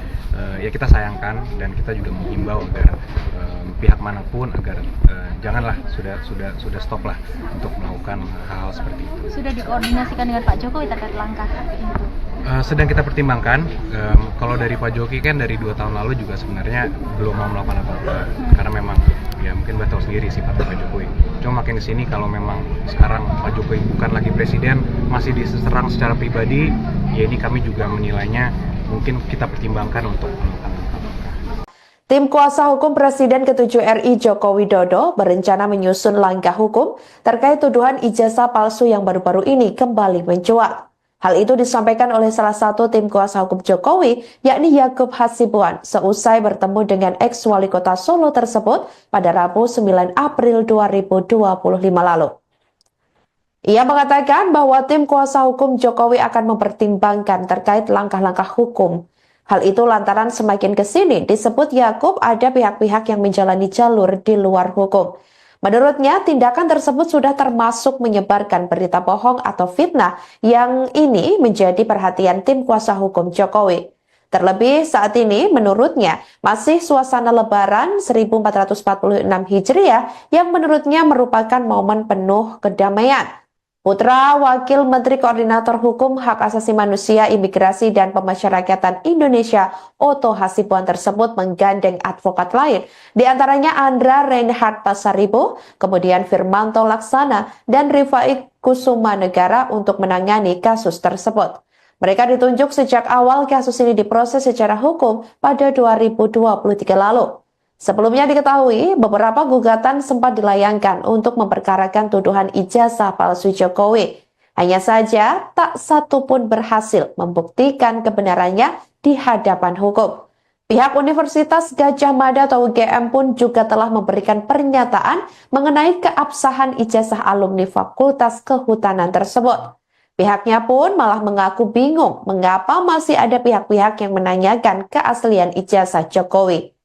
ya kita sayangkan, dan kita juga menghimbau agar pihak manapun agar janganlah, sudah stop lah untuk melakukan hal-hal seperti itu. Sudah dikoordinasikan dengan Pak Jokowi terkait langkah itu? Sedang kita pertimbangkan. Kalau dari Pak Jokowi kan dari 2 tahun lalu juga sebenarnya belum mau melakukan apa-apa, karena memang ya mungkin Mbak tahu sendiri sifat Pak Jokowi. Cuma makin kesini kalau memang sekarang Pak Jokowi bukan lagi presiden, masih diserang secara pribadi, ya ini kami juga menilainya mungkin kita pertimbangkan untuk melakukan langkah-langkah. Tim kuasa hukum Presiden ke-7 RI Joko Widodo berencana menyusun langkah hukum terkait tuduhan ijazah palsu yang baru-baru ini kembali mencuat. Hal itu disampaikan oleh salah satu tim kuasa hukum Jokowi, yakni Yakub Hasibuan, seusai bertemu dengan ex-wali kota Solo tersebut pada Rabu 9 April 2025 lalu. Ia mengatakan bahwa tim kuasa hukum Jokowi akan mempertimbangkan terkait langkah-langkah hukum. Hal itu lantaran semakin kesini disebut Yakub ada pihak-pihak yang menjalani jalur di luar hukum. Menurutnya, tindakan tersebut sudah termasuk menyebarkan berita bohong atau fitnah yang ini menjadi perhatian tim kuasa hukum Jokowi. Terlebih saat ini, menurutnya, masih suasana Lebaran 1446 Hijriah yang menurutnya merupakan momen penuh kedamaian. Putra Wakil Menteri Koordinator Hukum, Hak Asasi Manusia, Imigrasi, dan Pemasyarakatan Indonesia, Otto Hasibuan tersebut menggandeng advokat lain, di antaranya Andra Reinhard Pasaribu, kemudian Firmanto Laksana, dan Rifai Kusuma Negara untuk menangani kasus tersebut. Mereka ditunjuk sejak awal kasus ini diproses secara hukum pada 2023 lalu. Sebelumnya diketahui, beberapa gugatan sempat dilayangkan untuk memperkarakan tuduhan ijazah palsu Jokowi. Hanya saja, tak satu pun berhasil membuktikan kebenarannya di hadapan hukum. Pihak Universitas Gadjah Mada atau UGM pun juga telah memberikan pernyataan mengenai keabsahan ijazah alumni Fakultas Kehutanan tersebut. Pihaknya pun malah mengaku bingung mengapa masih ada pihak-pihak yang menanyakan keaslian ijazah Jokowi.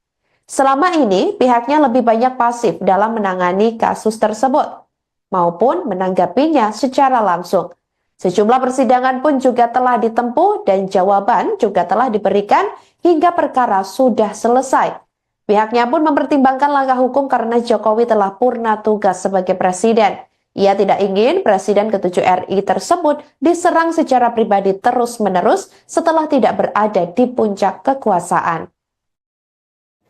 Selama ini, pihaknya lebih banyak pasif dalam menangani kasus tersebut, maupun menanggapinya secara langsung. Sejumlah persidangan pun juga telah ditempuh dan jawaban juga telah diberikan hingga perkara sudah selesai. Pihaknya pun mempertimbangkan langkah hukum karena Jokowi telah purna tugas sebagai presiden. Ia tidak ingin Presiden ke-7 RI tersebut diserang secara pribadi terus-menerus setelah tidak berada di puncak kekuasaan.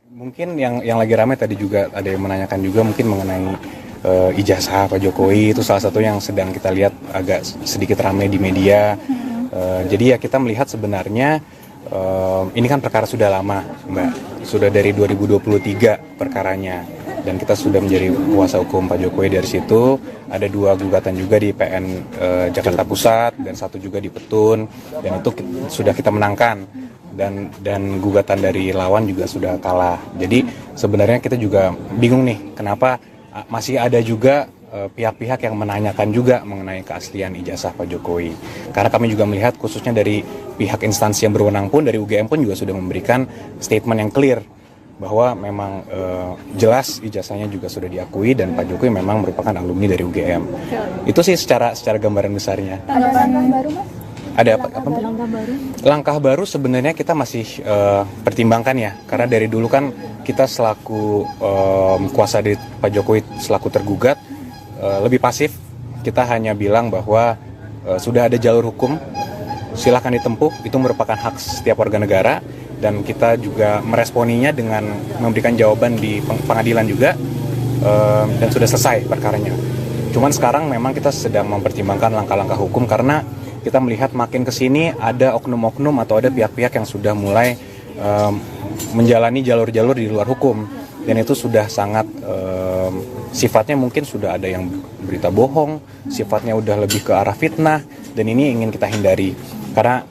Mungkin yang lagi ramai tadi juga ada yang menanyakan juga mungkin mengenai ijazah Pak Jokowi, itu salah satu yang sedang kita lihat agak sedikit ramai di media. Jadi ya kita melihat sebenarnya ini kan perkara sudah lama, Mbak. Sudah dari 2023 perkaranya, dan kita sudah menjadi kuasa hukum Pak Jokowi. Dari situ ada 2 gugatan juga di PN Jakarta Pusat dan 1 juga di Petun, dan itu sudah kita menangkan. Dan gugatan dari lawan juga sudah kalah. Jadi sebenarnya kita juga bingung nih, kenapa masih ada juga pihak-pihak yang menanyakan juga mengenai keaslian ijazah Pak Jokowi. Karena kami juga melihat khususnya dari pihak instansi yang berwenang pun, dari UGM pun juga sudah memberikan statement yang clear bahwa memang jelas ijazahnya juga sudah diakui dan Pak Jokowi memang merupakan alumni dari UGM. Itu sih secara gambaran besarnya. Ada langkah baru, Mas? Ada apa? Langkah baru? Langkah baru sebenarnya kita masih pertimbangkan ya, karena dari dulu kan kita selaku kuasa dari Pak Jokowi selaku tergugat lebih pasif. Kita hanya bilang bahwa sudah ada jalur hukum, silahkan ditempuh, itu merupakan hak setiap warga negara, dan kita juga meresponinya dengan memberikan jawaban di pengadilan juga, dan sudah selesai perkaranya. Cuman sekarang memang kita sedang mempertimbangkan langkah-langkah hukum karena kita melihat makin kesini ada oknum-oknum atau ada pihak-pihak yang sudah mulai menjalani jalur-jalur di luar hukum, dan itu sudah sangat sifatnya mungkin sudah ada yang berita bohong, sifatnya udah lebih ke arah fitnah, dan ini ingin kita hindari karena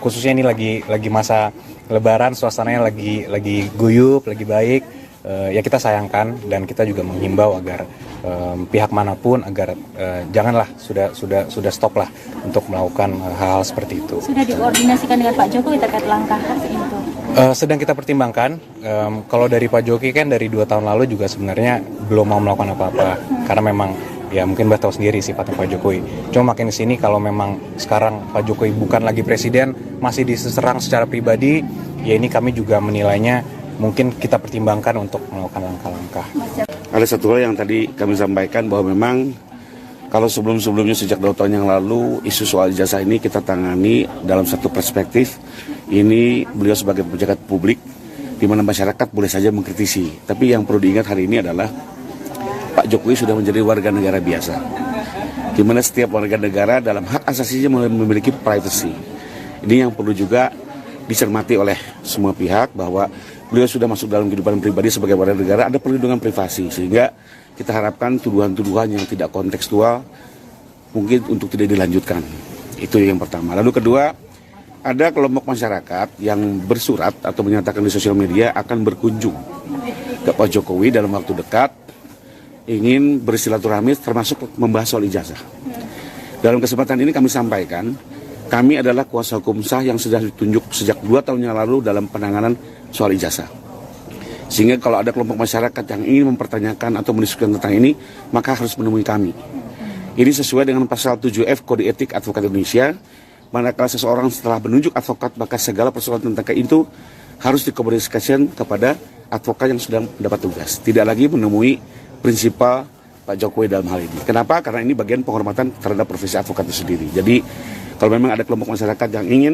khususnya ini lagi masa Lebaran, suasananya lagi guyup, lagi baik. Ya kita sayangkan dan kita juga menghimbau agar pihak manapun agar janganlah sudah stop lah untuk melakukan hal-hal seperti itu. Sudah dikoordinasikan dengan Pak Jokowi terkait langkah itu? Sedang kita pertimbangkan. Kalau dari Pak Jokowi kan dari 2 tahun lalu juga sebenarnya belum mau melakukan apa-apa karena memang ya mungkin Mbak tahu sendiri sifatnya Pak Jokowi. Cuma makin kesini kalau memang sekarang Pak Jokowi bukan lagi presiden, masih diserang secara pribadi, ya ini kami juga menilainya mungkin kita pertimbangkan untuk melakukan langkah-langkah. Ada satu hal yang tadi kami sampaikan bahwa memang kalau sebelum-sebelumnya sejak 2 tahun yang lalu isu soal ijazah ini kita tangani dalam satu perspektif. Ini beliau sebagai pejabat publik di mana masyarakat boleh saja mengkritisi. Tapi yang perlu diingat hari ini adalah Pak Jokowi sudah menjadi warga negara biasa. Di mana setiap warga negara dalam hak asasinya memiliki privacy. Ini yang perlu juga dicermati oleh semua pihak bahwa beliau sudah masuk dalam kehidupan pribadi sebagai warga negara, ada perlindungan privasi, sehingga kita harapkan tuduhan-tuduhan yang tidak kontekstual mungkin untuk tidak dilanjutkan. Itu yang pertama. Lalu kedua, ada kelompok masyarakat yang bersurat atau menyatakan di sosial media akan berkunjung ke Pak Jokowi dalam waktu dekat, ingin bersilaturahmi termasuk membahas soal ijazah. Dalam kesempatan ini kami sampaikan, kami adalah kuasa hukum sah yang sudah ditunjuk sejak 2 tahun yang lalu dalam penanganan soal ijazah. Sehingga kalau ada kelompok masyarakat yang ingin mempertanyakan atau mendiskusikan tentang ini, maka harus menemui kami. Ini sesuai dengan pasal 7F Kode Etik Advokat Indonesia, manakala seseorang setelah menunjuk advokat, maka segala persoalan tentang itu harus dikomunikasikan kepada advokat yang sedang mendapat tugas. Tidak lagi menemui prinsipal Pak Jokowi dalam hal ini. Kenapa? Karena ini bagian penghormatan terhadap profesi advokat itu sendiri. Jadi kalau memang ada kelompok masyarakat yang ingin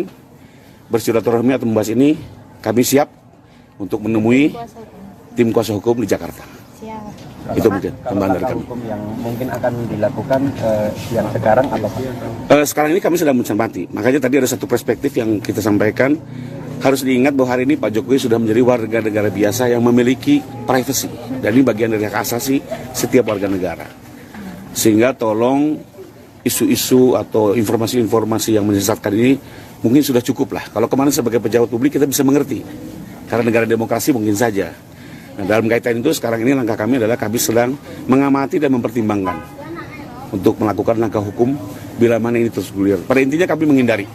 bersilaturahmi atau membahas ini, kami siap untuk menemui tim kuasa hukum di Jakarta. Siap. Itu mungkin tambahan dari kami. Hukum yang mungkin akan dilakukan yang sekarang apa Pak? Sekarang ini kami sedang mencermati. Makanya tadi ada satu perspektif yang kita sampaikan. Harus diingat bahwa hari ini Pak Jokowi sudah menjadi warga negara biasa yang memiliki privacy. Dan ini bagian dari hak asasi setiap warga negara. Sehingga tolong isu-isu atau informasi-informasi yang menyesatkan ini mungkin sudah cukup lah. Kalau kemarin sebagai pejabat publik kita bisa mengerti. Karena negara demokrasi mungkin saja. Nah, dalam kaitan itu sekarang ini langkah kami adalah kami sedang mengamati dan mempertimbangkan untuk melakukan langkah hukum bila mana ini terus bergulir. Pada intinya kami menghindari.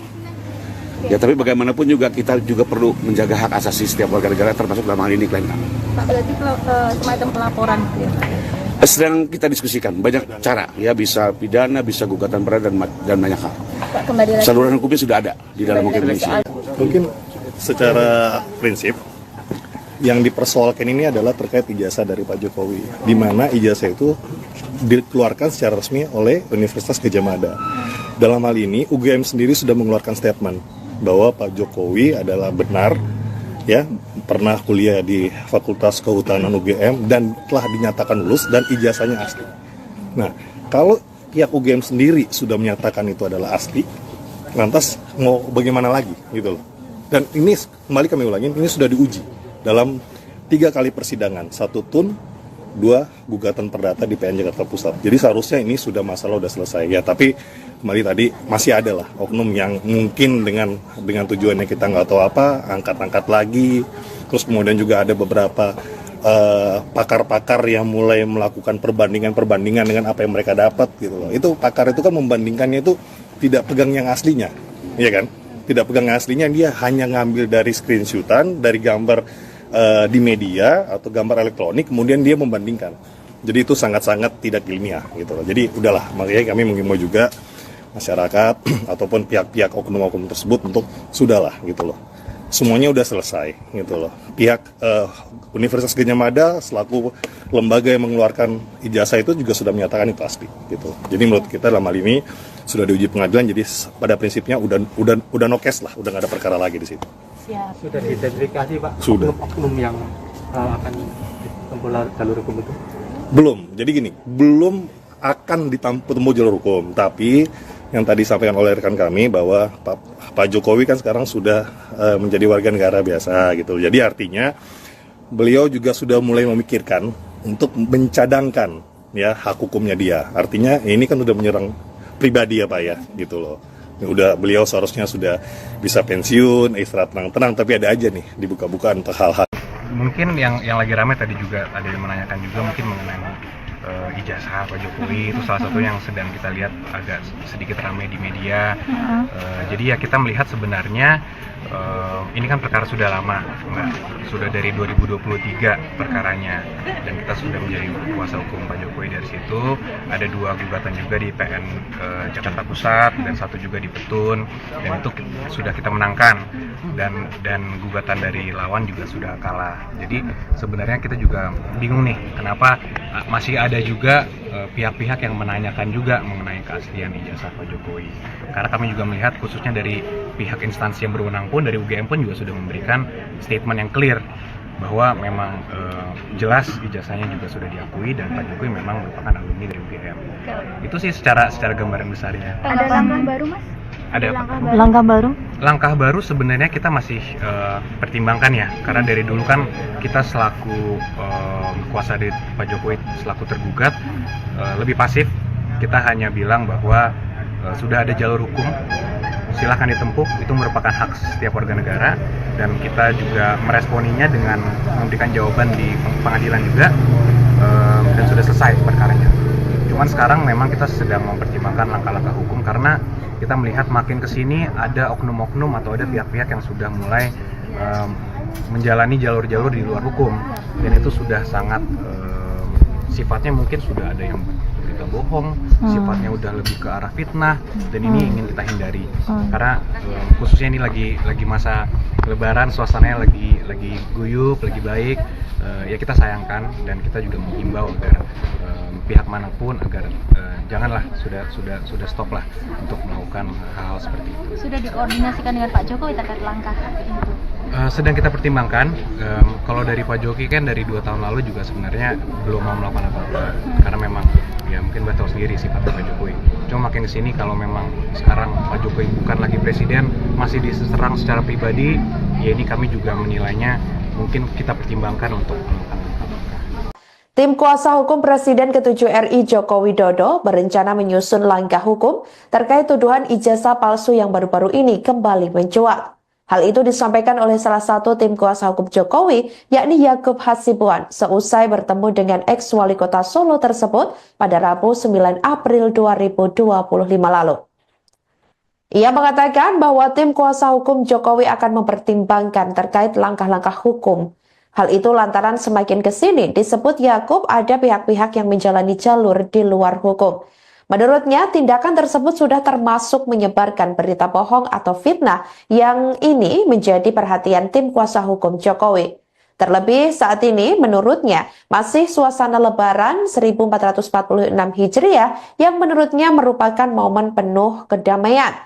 Ya, tapi bagaimanapun juga kita juga perlu menjaga hak asasi setiap warga negara termasuk dalam hal ini klien kami. Pak, berarti semacam pelaporan gitu ya Pak? Sedang kita diskusikan banyak cara, ya bisa pidana, bisa gugatan berat dan banyak hal. Pak, kembali lagi. Saluran hukumnya sudah ada di dalam hukum Indonesia. Mungkin secara prinsip yang dipersoalkan ini adalah terkait ijazah dari Pak Jokowi, di mana ijazah itu dikeluarkan secara resmi oleh Universitas Gadjah Mada. Dalam hal ini UGM sendiri sudah mengeluarkan statement bahwa Pak Jokowi adalah benar ya pernah kuliah di Fakultas Kehutanan UGM dan telah dinyatakan lulus dan ijazahnya asli. Nah, kalau pihak UGM sendiri sudah menyatakan itu adalah asli, lantas mau bagaimana lagi gitu loh. Dan ini kembali kami ulangin, ini sudah diuji dalam 3 kali persidangan, 1 tun, 2 gugatan perdata di PN Jakarta Pusat. Jadi seharusnya ini sudah masalah sudah selesai ya, tapi kembali tadi masih ada lah oknum yang mungkin dengan tujuannya kita nggak tahu apa, angkat-angkat lagi, terus kemudian juga ada beberapa pakar-pakar yang mulai melakukan perbandingan dengan apa yang mereka dapat gitu loh. Itu pakar itu kan membandingkannya itu tidak pegang yang aslinya, iya kan? Tidak pegang yang aslinya, dia hanya ngambil dari screenshotan, dari gambar di media atau gambar elektronik, kemudian dia membandingkan. Jadi itu sangat-sangat tidak ilmiah gitu loh. Jadi udahlah, makanya kami mengimbau juga masyarakat ataupun pihak-pihak oknum-oknum tersebut untuk sudahlah gitu loh. Semuanya udah selesai gitu loh. Pihak Universitas Gadjah Mada selaku lembaga yang mengeluarkan ijazah itu juga sudah menyatakan itu asli gitu. Jadi menurut kita dalam hal ini sudah diuji pengadilan, jadi pada prinsipnya udah no case lah, udah nggak ada perkara lagi di situ. Siap. Sudah diidentifikasi Pak Sudah. oknum yang akan ditempuh jalur hukum itu? Belum. Jadi gini, belum akan ditempuh jalur hukum, tapi yang tadi disampaikan oleh rekan kami bahwa Pak Jokowi kan sekarang sudah menjadi warga negara biasa gitu. Jadi artinya beliau juga sudah mulai memikirkan untuk mencadangkan ya hak hukumnya dia. Artinya ini kan udah menyerang pribadi ya Pak ya gitu loh. Udah beliau seharusnya sudah bisa pensiun, istirahat tenang-tenang, tapi ada aja nih dibuka-buka untuk hal-hal. Mungkin yang lagi ramai tadi juga ada yang menanyakan juga mungkin mengenai ijazah Pak Jokowi, itu salah satu yang sedang kita lihat agak sedikit ramai di media. Jadi ya kita melihat sebenarnya ini kan perkara sudah lama, sudah dari 2023 perkaranya, dan kita sudah menjadi kuasa hukum Pak Jokowi. Dari situ ada 2 gugatan juga di PN Jakarta Pusat dan 1 juga di Petun, dan itu sudah kita menangkan, dan gugatan dari lawan juga sudah kalah. Jadi sebenarnya kita juga bingung nih kenapa masih ada juga pihak-pihak yang menanyakan juga mengenai keaslian ijazah Pak Jokowi. Karena kami juga melihat khususnya dari pihak instansi yang berwenang pun, dari UGM pun juga sudah memberikan statement yang clear bahwa memang jelas ijazahnya juga sudah diakui dan Pak Jokowi memang merupakan alumni dari UGM. Itu sih secara gambaran besarnya. Ada langkah baru Mas? Ada Langkah baru? langkah baru sebenarnya kita masih pertimbangkan ya, karena dari dulu kan kita selaku kuasa dari Pak Jokowi selaku tergugat lebih pasif. Kita hanya bilang bahwa sudah ada jalur hukum, silahkan ditempuh, itu merupakan hak setiap warga negara, dan kita juga meresponinya dengan memberikan jawaban di pengadilan juga, dan sudah selesai perkaranya. Cuman sekarang memang kita sedang mempertimbangkan langkah-langkah hukum, karena kita melihat makin kesini ada oknum-oknum atau ada pihak-pihak yang sudah mulai menjalani jalur-jalur di luar hukum, dan itu sudah sangat sifatnya mungkin sudah ada yang berita bohong, sifatnya udah lebih ke arah fitnah, dan ini ingin kita hindari. Karena khususnya ini lagi masa Lebaran, suasananya lagi guyup, lagi baik, ya kita sayangkan, dan kita juga menghimbau agar pihak manapun agar janganlah, sudah stop lah untuk melakukan hal-hal seperti itu. Sudah dikoordinasikan dengan Pak Jokowi terkait langkah itu? Sedang kita pertimbangkan. Kalau dari Pak Jokowi kan dari 2 tahun lalu juga sebenarnya belum mau melakukan apa-apa, karena memang ya mungkin Mbak tahu sendiri sifatnya Pak Jokowi. Cuma makin kesini kalau memang sekarang Pak Jokowi bukan lagi presiden, masih diserang secara pribadi, ya ini kami juga menilainya mungkin kita pertimbangkan untuk melakukan langkah-langkah. Tim kuasa hukum Presiden ke-7 RI Joko Widodo berencana menyusun langkah hukum terkait tuduhan ijazah palsu yang baru-baru ini kembali mencuat. Hal itu disampaikan oleh salah satu tim kuasa hukum Jokowi, yakni Yakub Hasibuan, seusai bertemu dengan ex-wali kota Solo tersebut pada Rabu 9 April 2025 lalu. Ia mengatakan bahwa tim kuasa hukum Jokowi akan mempertimbangkan terkait langkah-langkah hukum. Hal itu lantaran semakin kesini disebut Yakub ada pihak-pihak yang menjalani jalur di luar hukum. Menurutnya, tindakan tersebut sudah termasuk menyebarkan berita bohong atau fitnah yang ini menjadi perhatian tim kuasa hukum Jokowi. Terlebih saat ini, menurutnya, masih suasana Lebaran 1446 Hijriah yang menurutnya merupakan momen penuh kedamaian.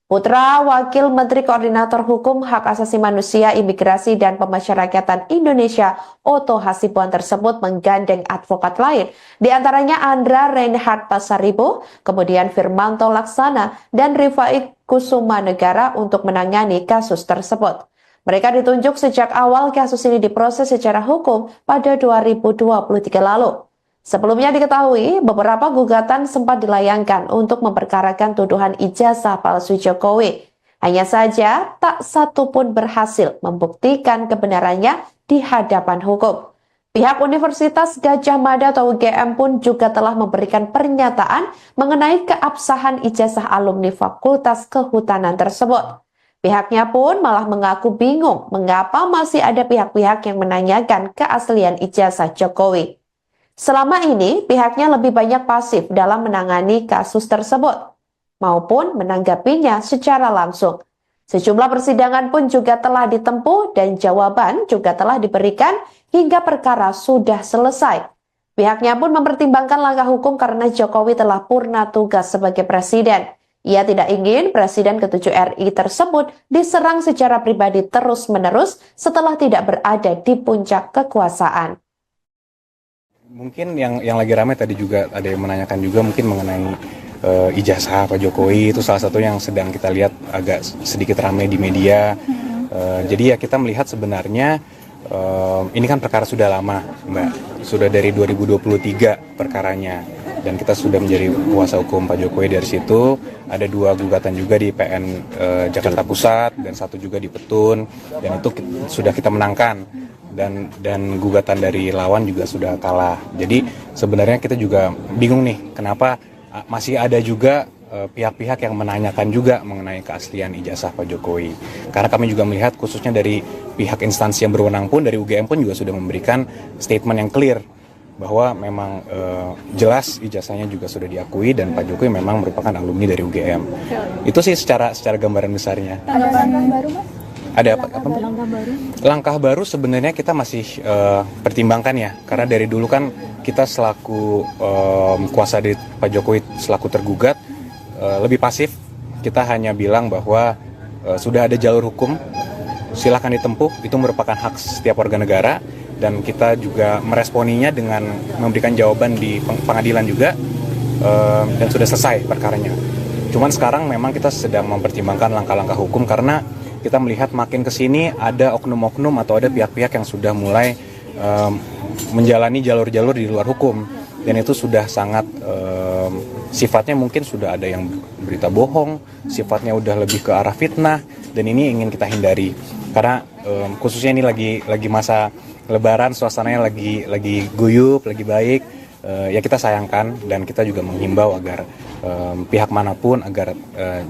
Putra Wakil Menteri Koordinator Hukum Hak Asasi Manusia, Imigrasi dan Pemasyarakatan Indonesia, Otto Hasibuan tersebut menggandeng advokat lain, di antaranya Andra Reinhard Pasaribu, kemudian Firmanto Laksana, dan Rifai Kusuma Negara untuk menangani kasus tersebut. Mereka ditunjuk sejak awal kasus ini diproses secara hukum pada 2023 lalu. Sebelumnya diketahui, beberapa gugatan sempat dilayangkan untuk memperkarakan tuduhan ijazah palsu Jokowi. Hanya saja, tak satu pun berhasil membuktikan kebenarannya di hadapan hukum. Pihak Universitas Gadjah Mada atau UGM pun juga telah memberikan pernyataan mengenai keabsahan ijazah alumni Fakultas Kehutanan tersebut. Pihaknya pun malah mengaku bingung mengapa masih ada pihak-pihak yang menanyakan keaslian ijazah Jokowi. Selama ini, pihaknya lebih banyak pasif dalam menangani kasus tersebut, maupun menanggapinya secara langsung. Sejumlah persidangan pun juga telah ditempuh dan jawaban juga telah diberikan hingga perkara sudah selesai. Pihaknya pun mempertimbangkan langkah hukum karena Jokowi telah purna tugas sebagai presiden. Ia tidak ingin Presiden ke-7 RI tersebut diserang secara pribadi terus-menerus setelah tidak berada di puncak kekuasaan. Mungkin yang lagi ramai tadi juga ada yang menanyakan juga mungkin mengenai ijazah Pak Jokowi, itu salah satu yang sedang kita lihat agak sedikit ramai di media. Jadi ya kita melihat sebenarnya ini kan perkara sudah lama, Mbak. Sudah dari 2023 perkaranya. Dan kita sudah menjadi kuasa hukum Pak Jokowi. Dari situ ada 2 gugatan juga di PN Jakarta Pusat dan 1 juga di Petun, dan itu sudah kita menangkan, dan gugatan dari lawan juga sudah kalah. Jadi sebenarnya kita juga bingung nih kenapa masih ada juga pihak-pihak yang menanyakan juga mengenai keaslian ijazah Pak Jokowi. Karena kami juga melihat khususnya dari pihak instansi yang berwenang pun, dari UGM pun juga sudah memberikan statement yang clear bahwa memang jelas ijazahnya juga sudah diakui dan Pak Jokowi memang merupakan alumni dari UGM. Itu sih secara gambaran besarnya. Ada langkah baru, Mas? Ada apa? Langkah baru sebenarnya kita masih pertimbangkan ya, karena dari dulu kan kita selaku kuasa dari Pak Jokowi selaku tergugat lebih pasif. Kita hanya bilang bahwa sudah ada jalur hukum, silakan ditempuh, itu merupakan hak setiap warga negara. Dan kita juga meresponinya dengan memberikan jawaban di pengadilan juga, dan sudah selesai perkaranya. Cuman sekarang memang kita sedang mempertimbangkan langkah-langkah hukum karena kita melihat makin ke sini ada oknum-oknum atau ada pihak-pihak yang sudah mulai menjalani jalur-jalur di luar hukum, dan itu sudah sangat sifatnya mungkin sudah ada yang berita bohong, sifatnya udah lebih ke arah fitnah, dan ini ingin kita hindari karena khususnya ini lagi masa Lebaran, suasananya lagi guyup, lagi baik, ya kita sayangkan dan kita juga menghimbau agar pihak manapun agar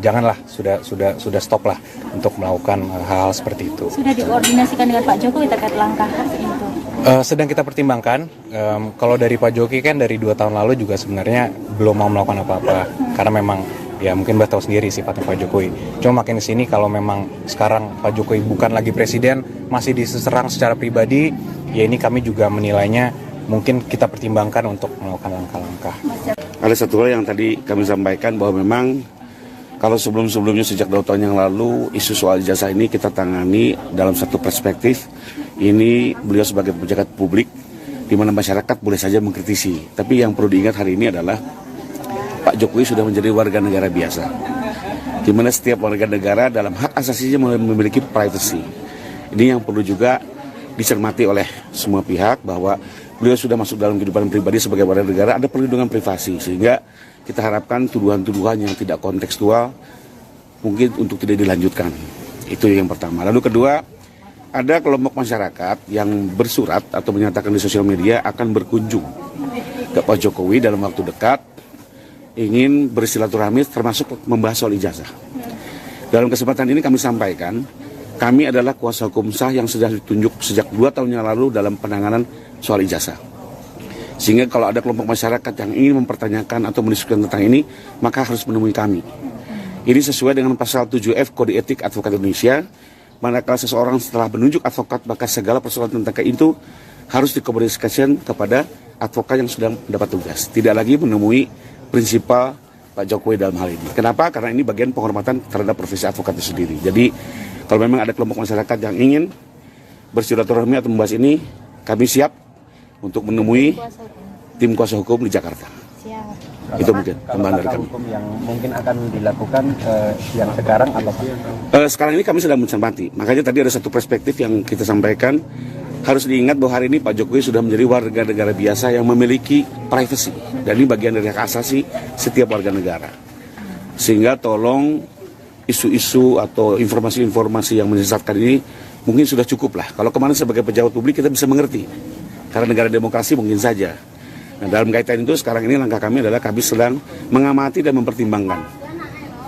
janganlah sudah stop lah untuk melakukan hal-hal seperti itu. Sudah dikoordinasikan dengan Pak Jokowi terkait langkah itu? Sedang kita pertimbangkan. Kalau dari Pak Jokowi kan dari 2 tahun lalu juga sebenarnya belum mau melakukan apa-apa karena memang ya mungkin Mbak tahu sendiri sifatnya Pak Jokowi. Cuma makin kesini kalau memang sekarang Pak Jokowi bukan lagi presiden, masih diserang secara pribadi, ya ini kami juga menilainya mungkin kita pertimbangkan untuk melakukan langkah-langkah. Ada satu hal yang tadi kami sampaikan bahwa memang kalau sebelum-sebelumnya sejak 2 tahun yang lalu isu soal ijazah ini kita tangani dalam satu perspektif. Ini beliau sebagai pejabat publik di mana masyarakat boleh saja mengkritisi. Tapi yang perlu diingat hari ini adalah Pak Jokowi sudah menjadi warga negara biasa, di mana setiap warga negara dalam hak asasinya memiliki privacy. Ini yang perlu juga dicermati oleh semua pihak bahwa beliau sudah masuk dalam kehidupan pribadi sebagai warga negara, ada perlindungan privasi, sehingga kita harapkan tuduhan-tuduhan yang tidak kontekstual mungkin untuk tidak dilanjutkan. Itu yang pertama. Lalu kedua, ada kelompok masyarakat yang bersurat atau menyatakan di sosial media akan berkunjung ke Pak Jokowi dalam waktu dekat, ingin bersilaturahmi termasuk membahas soal ijazah. Dalam kesempatan ini kami sampaikan, kami adalah kuasa hukum sah yang sudah ditunjuk sejak 2 tahun yang lalu dalam penanganan soal ijazah. Sehingga kalau ada kelompok masyarakat yang ingin mempertanyakan atau mendiskusikan tentang ini, maka harus menemui kami. Ini sesuai dengan pasal 7F Kode Etik Advokat Indonesia, manakala seseorang setelah menunjuk advokat, maka segala persoalan tentang itu harus dikomunikasikan kepada advokat yang sudah mendapat tugas. Tidak lagi menemui prinsipal Pak Jokowi dalam hal ini. Kenapa? Karena ini bagian penghormatan terhadap profesi advokat itu sendiri. Jadi kalau memang ada kelompok masyarakat yang ingin bersilaturahmi atau membahas ini, kami siap untuk menemui tim kuasa hukum di Jakarta. Siap. Itu mungkin tambahan dari kami. Hukum yang mungkin akan dilakukan yang sekarang apa Pak? Sekarang ini kami sedang mencermati. Makanya tadi ada satu perspektif yang kita sampaikan. Harus diingat bahwa hari ini Pak Jokowi sudah menjadi warga negara biasa yang memiliki privacy. Dan ini bagian dari hak asasi setiap warga negara. Sehingga tolong isu-isu atau informasi-informasi yang menyesatkan ini mungkin sudah cukup lah. Kalau kemarin sebagai pejabat publik kita bisa mengerti. Karena negara demokrasi mungkin saja. Nah, dalam kaitan itu sekarang ini langkah kami adalah kami sedang mengamati dan mempertimbangkan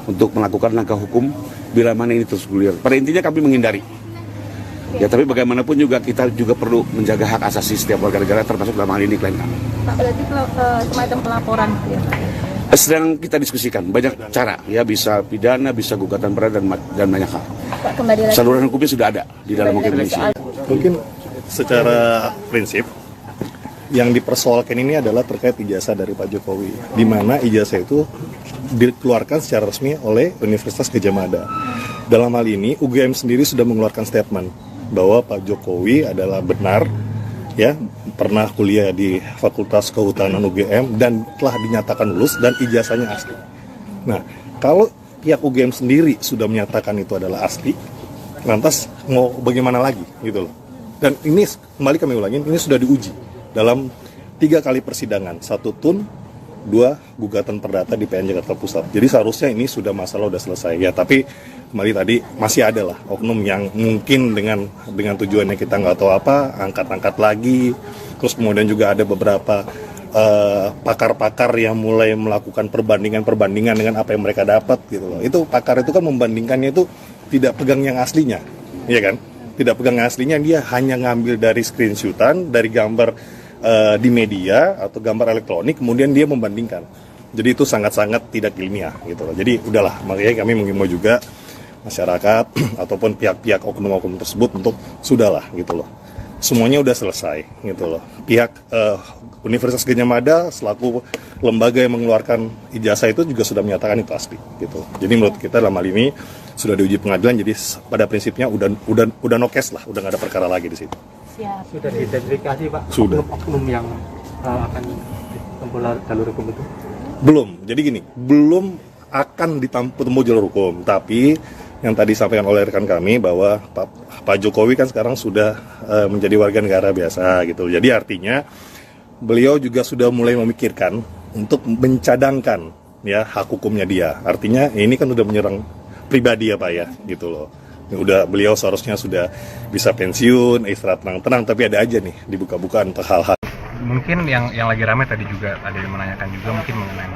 untuk melakukan langkah hukum bila mana ini terus bergulir. Pada intinya kami menghindari. Ya, tapi bagaimanapun juga kita juga perlu menjaga hak asasi setiap warga negara, termasuk dalam hal ini klien kami. Pak, berarti semacam pelaporan gitu ya, Pak? Sedang kita diskusikan banyak cara, ya bisa pidana, bisa gugatan berat dan banyak hal. Pak, kembali lagi. Saluran hukumnya sudah ada di dalam hukum Indonesia. Mungkin secara prinsip yang dipersoalkan ini adalah terkait ijazah dari Pak Jokowi, di mana ijazah itu dikeluarkan secara resmi oleh Universitas Gadjah Mada. Dalam hal ini UGM sendiri sudah mengeluarkan statement bahwa Pak Jokowi adalah benar, ya, pernah kuliah di Fakultas Kehutanan UGM dan telah dinyatakan lulus dan ijazahnya asli. Nah, kalau pihak UGM sendiri sudah menyatakan itu adalah asli, lantas mau bagaimana lagi gitu loh. Dan ini kembali kami ulangin, ini sudah diuji dalam 3 kali persidangan, 1 tun, 2 gugatan perdata di PN Jakarta Pusat. Jadi seharusnya ini sudah masalah sudah selesai ya, tapi kembali tadi masih ada lah oknum yang mungkin dengan tujuannya kita nggak tahu apa, angkat-angkat lagi. Terus kemudian juga ada beberapa pakar-pakar yang mulai melakukan perbandingan dengan apa yang mereka dapat gitu loh. Itu pakar itu kan membandingkannya itu tidak pegang yang aslinya, iya kan? Tidak pegang yang aslinya, dia hanya ngambil dari screenshotan, dari gambar di media atau gambar elektronik, kemudian dia membandingkan. Jadi itu sangat-sangat tidak ilmiah gitu loh. Jadi udahlah, makanya kami mengimbau juga masyarakat ataupun pihak-pihak oknum-oknum tersebut untuk sudahlah gitu loh. Semuanya udah selesai gitu loh. Pihak Universitas Gadjah Mada selaku lembaga yang mengeluarkan ijazah itu juga sudah menyatakan itu asli gitu. Jadi menurut kita dalam hal ini sudah diuji pengadilan, jadi pada prinsipnya udah no case lah, udah nggak ada perkara lagi di situ. Siap. Sudah diidentifikasi Pak Sudah. oknum yang akan ditempuh jalur hukum itu? Belum. Jadi gini, belum akan ditempuh jalur hukum, tapi yang tadi disampaikan oleh rekan kami bahwa Pak Jokowi kan sekarang sudah menjadi warga negara biasa gitu. Jadi artinya beliau juga sudah mulai memikirkan untuk mencadangkan ya hak hukumnya dia. Artinya ini kan udah menyerang pribadi ya Pak ya gitu loh. Udah beliau seharusnya sudah bisa pensiun, istirahat tenang-tenang, tapi ada aja nih dibuka-buka untuk hal-hal. Mungkin yang lagi ramai tadi juga ada yang menanyakan juga mungkin mengenai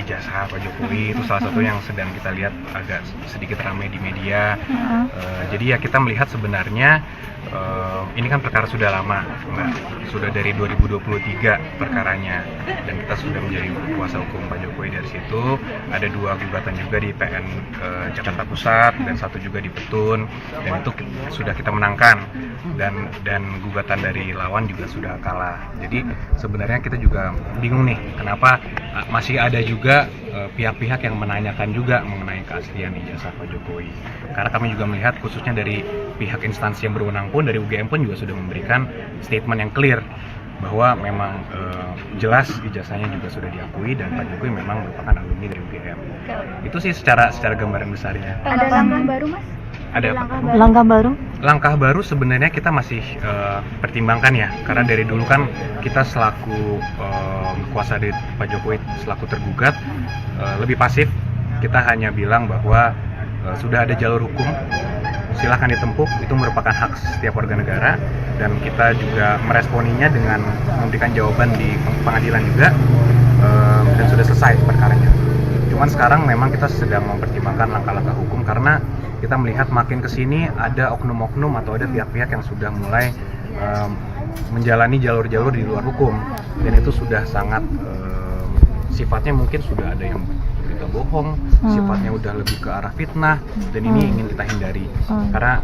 ijazah Pak Jokowi, itu salah satu yang sedang kita lihat agak sedikit ramai di media. Jadi ya kita melihat sebenarnya ini kan perkara sudah lama, sudah dari 2023 perkaranya, dan kita sudah menjadi kuasa hukum Pak Jokowi. Dari situ ada 2 gugatan juga di PN Jakarta Pusat dan 1 juga di Petun, dan itu sudah kita menangkan, dan gugatan dari lawan juga sudah kalah. Jadi sebenarnya kita juga bingung nih kenapa masih ada juga pihak-pihak yang menanyakan juga mengenai keaslian ijazah Pak Jokowi. Karena kami juga melihat khususnya dari pihak instansi yang berwenang pun, dari UGM pun juga sudah memberikan statement yang clear bahwa memang jelas ijazahnya juga sudah diakui dan Pak Jokowi memang merupakan alumni dari UGM. Itu sih secara gambaran besarnya. Ada langkah baru Mas? Ada Langkah baru? Langkah baru sebenarnya kita masih pertimbangkan ya, karena dari dulu kan kita selaku kuasa dari Pak Jokowi selaku tergugat lebih pasif. Kita hanya bilang bahwa sudah ada jalur hukum, silahkan ditempuh, itu merupakan hak setiap warga negara, dan kita juga meresponinya dengan memberikan jawaban di pengadilan juga, dan sudah selesai perkaranya. Cuman sekarang memang kita sedang mempertimbangkan langkah-langkah hukum, karena kita melihat makin kesini ada oknum-oknum atau ada pihak-pihak yang sudah mulai menjalani jalur-jalur di luar hukum, dan itu sudah sangat sifatnya mungkin sudah ada yang berita bohong, sifatnya udah lebih ke arah fitnah, dan ini ingin kita hindari. Karena